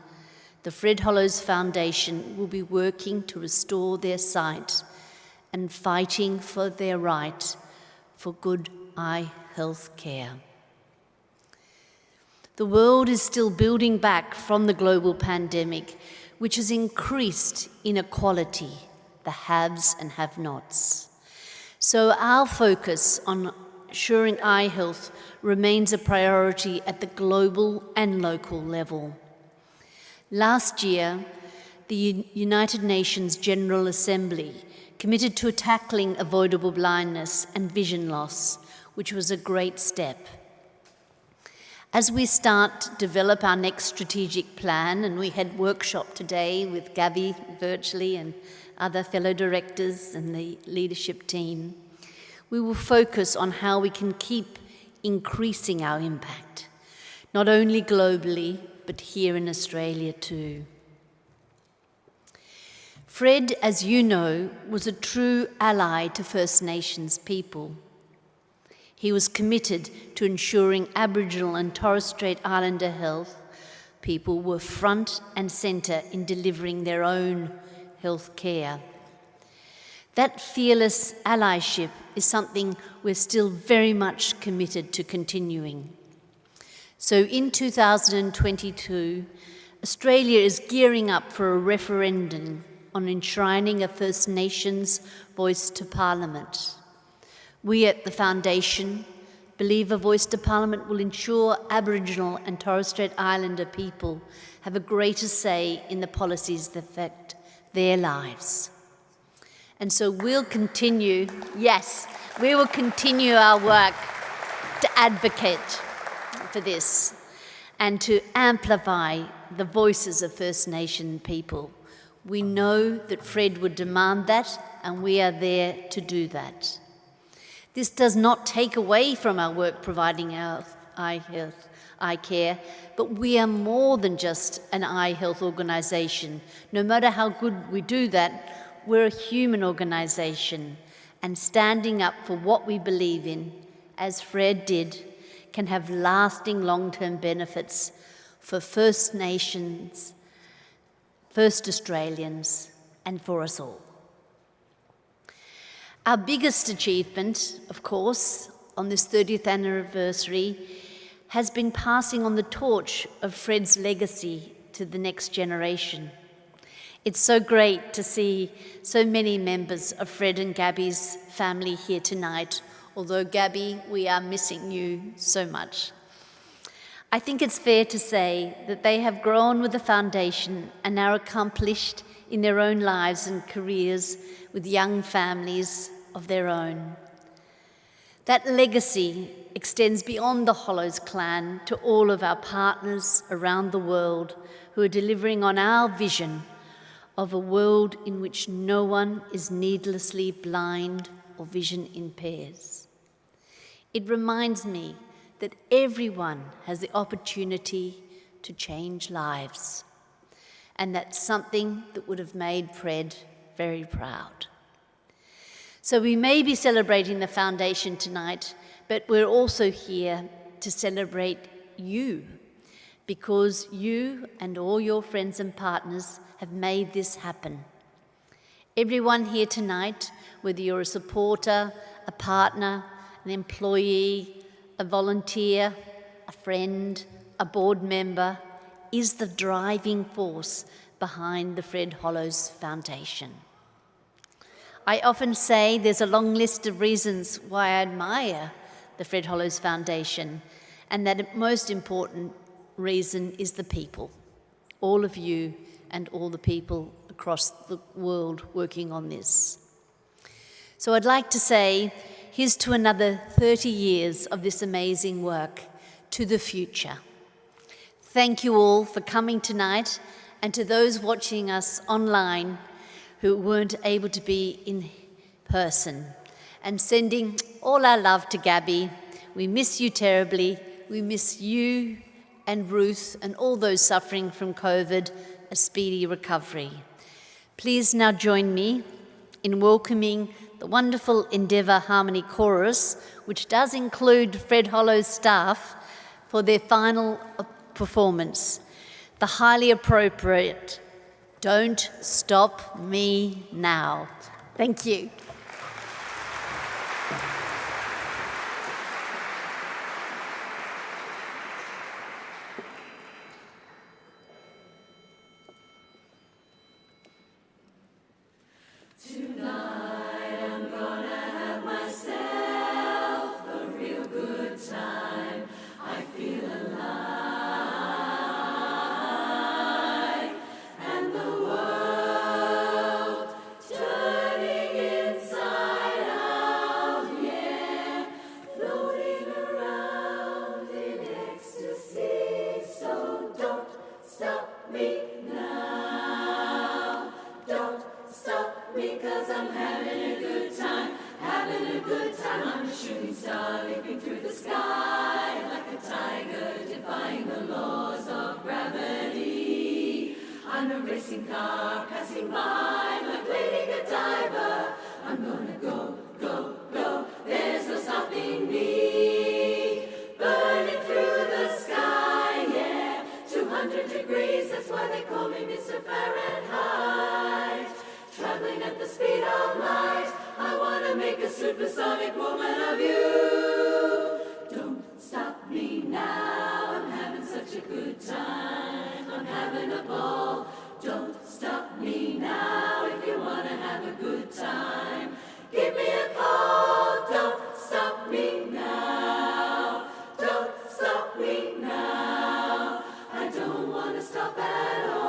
the Fred Hollows Foundation will be working to restore their sight and fighting for their right for good eye health care. The world is still building back from the global pandemic, which has increased inequality, the haves and have-nots. So our focus on ensuring eye health remains a priority at the global and local level. Last year, the United Nations General Assembly committed to tackling avoidable blindness and vision loss, which was a great step. As we start to develop our next strategic plan, and we had workshop today with Gabby virtually and other fellow directors and the leadership team, we will focus on how we can keep increasing our impact, not only globally, but here in Australia too. Fred, as you know, was a true ally to First Nations people. He was committed to ensuring Aboriginal and Torres Strait Islander health people were front and centre in delivering their own health care. That fearless allyship is something we're still very much committed to continuing. So in 2022, Australia is gearing up for a referendum on enshrining a First Nations voice to Parliament. We at the Foundation believe a voice to Parliament will ensure Aboriginal and Torres Strait Islander people have a greater say in the policies that affect their lives. And so we'll continue, yes, we will continue our work to advocate for this and to amplify the voices of First Nation people. We know that Fred would demand that, and we are there to do that. This does not take away from our work providing eye care, but we are more than just an eye health organisation. No matter how good we do that, we're a human organisation, and standing up for what we believe in, as Fred did, can have lasting long-term benefits for First Nations, First Australians, and for us all. Our biggest achievement, of course, on this 30th anniversary has been passing on the torch of Fred's legacy to the next generation. It's so great to see so many members of Fred and Gabby's family here tonight, although Gabby, we are missing you so much. I think it's fair to say that they have grown with the foundation and are accomplished in their own lives and careers with young families of their own. That legacy extends beyond the Hollows clan to all of our partners around the world who are delivering on our vision of a world in which no one is needlessly blind or vision impairs. It reminds me that everyone has the opportunity to change lives, and that's something that would have made Fred very proud. So we may be celebrating the Foundation tonight, but we're also here to celebrate you, because you and all your friends and partners have made this happen. Everyone here tonight, whether you're a supporter, a partner, an employee, a volunteer, a friend, a board member, is the driving force behind the Fred Hollows Foundation. I often say there's a long list of reasons why I admire the Fred Hollows Foundation, and that most important, reason is the people, all of you and all the people across the world working on this. So I'd like to say, here's to another 30 years of this amazing work, to the future. Thank you all for coming tonight, and to those watching us online who weren't able to be in person, and sending all our love to Gabby. We miss you terribly. We miss you and Ruth and all those suffering from COVID, a speedy recovery. Please now join me in welcoming the wonderful Endeavour Harmony Chorus, which does include Fred Hollows staff, for their final performance, the highly appropriate Don't Stop Me Now. Thank you. Tonight I'm gonna have myself a real good time. I feel alive, and the world turning inside out, yeah, floating around in ecstasy. So don't stop me now, don't stop me, 'cause I'm having a good time, having a good time. I'm a shooting star leaping through the sky like a tiger, defying the laws of gravity. I'm a racing car passing by like Lady Godiva. I'm gonna go, go, go, there's no stopping me. Burning through the sky, yeah, 200 degrees, that's why they call me Mr. Fahrenheit. Traveling at the speed of light, I wanna make a supersonic woman of you. Don't stop me now, I'm having such a good time, I'm having a ball. Don't stop me now, if you wanna have a good time, give me a call. Don't stop me now, don't stop me now, I don't wanna stop at all.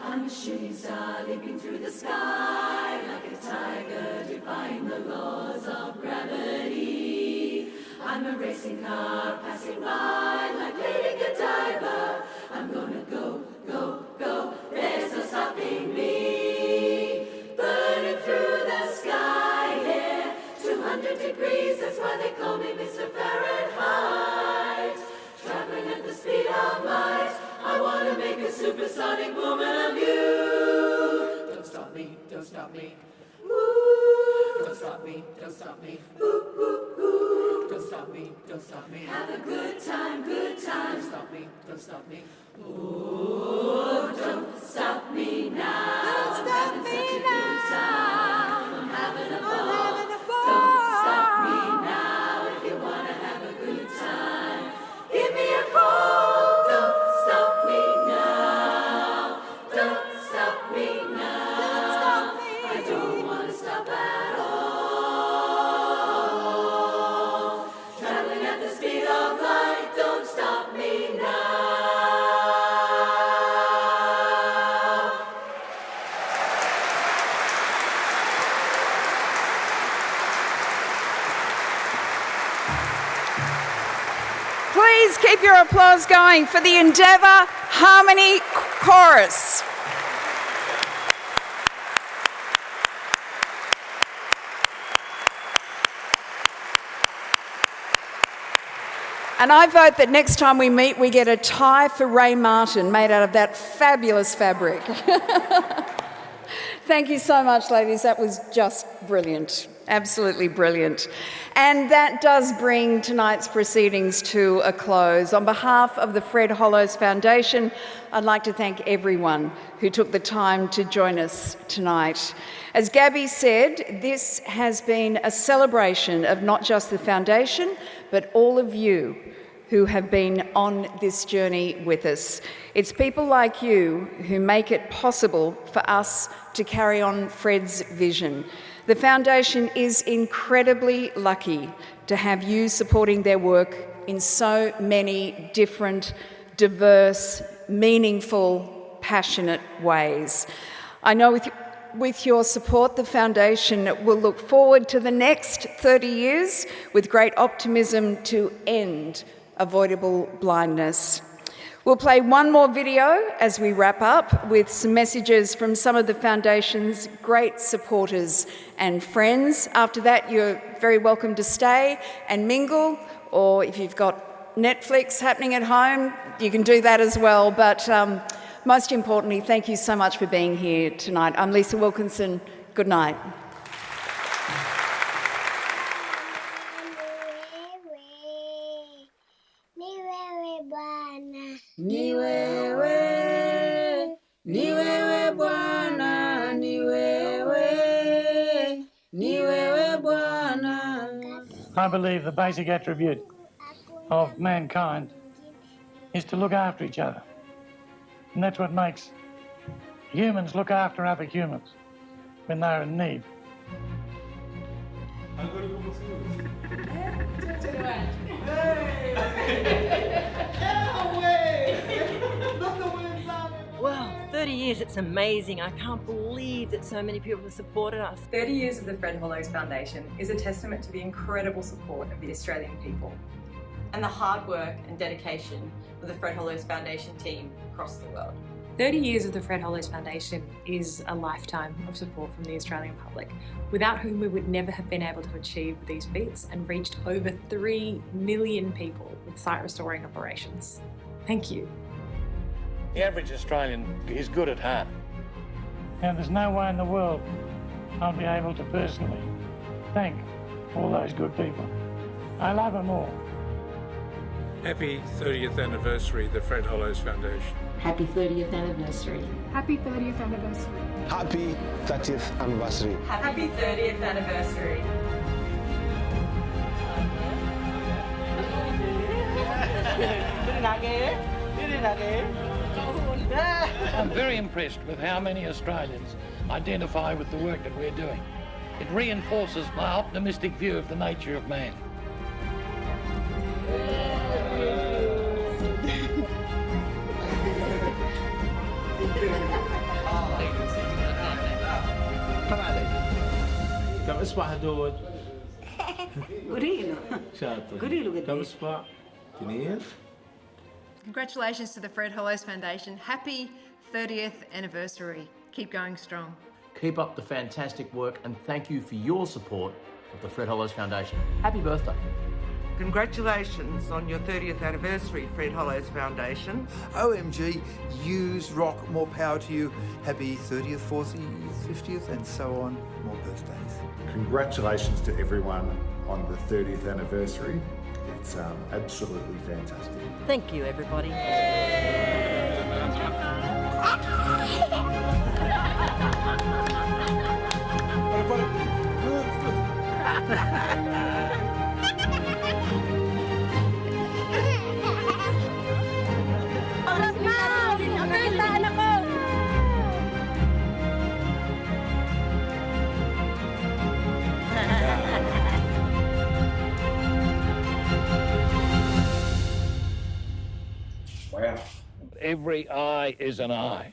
I'm a shooting star leaping through the sky like a tiger, defying the laws of gravity. I'm a racing car passing by like Lady Godiva. I'm gonna go, go, go, there's no stopping me. Burning through the sky, yeah, 200 degrees, that's why they call me Mr. Fahrenheit. Traveling at the speed of light, I wanna make a supersonic woman of you. Don't stop me, don't stop me. Ooh, don't stop me, don't stop me. Ooh, ooh, ooh. Don't stop me, don't stop me. Have a good time, good time. Don't stop me, don't stop me. Ooh, don't stop me now. Don't stop me now. I'm having a ball. Don't stop me now if you wanna have a good time. Give me a call. Don't stop me now. Don't stop me now. Don't stop me. I don't wanna stop at all. Traveling at the speed of light. Don't stop me now. Please keep your applause going for the Endeavour Harmony Chorus. And I vote that next time we meet, we get a tie for Ray Martin made out of that fabulous fabric. Thank you so much, ladies. That was just brilliant. Absolutely brilliant. And that does bring tonight's proceedings to a close. On behalf of the Fred Hollows Foundation, I'd like to thank everyone who took the time to join us tonight. As Gabby said, this has been a celebration of not just the foundation, but all of you who have been on this journey with us. It's people like you who make it possible for us to carry on Fred's vision. The foundation is incredibly lucky to have you supporting their work in so many different, diverse, meaningful, passionate ways. I know with your support, the Foundation will look forward to the next 30 years with great optimism to end avoidable blindness. We'll play one more video as we wrap up with some messages from some of the Foundation's great supporters and friends. After that, you're very welcome to stay and mingle, or if you've got Netflix happening at home, you can do that as well. But most importantly, thank you so much for being here tonight. I'm Lisa Wilkinson. Good night. Ni wewe Bwana, ni wewe Bwana. I believe the basic attribute of mankind is to look after each other. And that's what makes humans look after other humans when they're in need. Wow, 30 years, it's amazing. I can't believe that so many people have supported us. 30 years of the Fred Hollows Foundation is a testament to the incredible support of the Australian people and the hard work and dedication of the Fred Hollows Foundation team across the world. 30 years of the Fred Hollows Foundation is a lifetime of support from the Australian public, without whom we would never have been able to achieve these feats and reached over 3 million people with sight restoring operations. Thank you. The average Australian is good at heart. And there's no way in the world I'll be able to personally thank all those good people. I love them all. Happy 30th anniversary, the Fred Hollows Foundation. Happy 30th anniversary. Happy 30th anniversary. Happy 30th anniversary. Happy 30th anniversary. I'm very impressed with how many Australians identify with the work that we're doing. It reinforces my optimistic view of the nature of man. كم اصبع هدول؟ قوليله شاطر. قوليله كم قديش؟ اصبع؟ 2. Congratulations to the Fred Hollows Foundation. Happy 30th anniversary. Keep going strong. Keep up the fantastic work and thank you for your support of the Fred Hollows Foundation. Happy birthday. Congratulations on your 30th anniversary, Fred Hollows Foundation. OMG, use rock, more power to you. Happy 30th, 40th, 50th, and so on. More birthdays. Congratulations to everyone on the 30th anniversary. It's absolutely fantastic. Thank you, everybody. Wow. Every eye is an eye.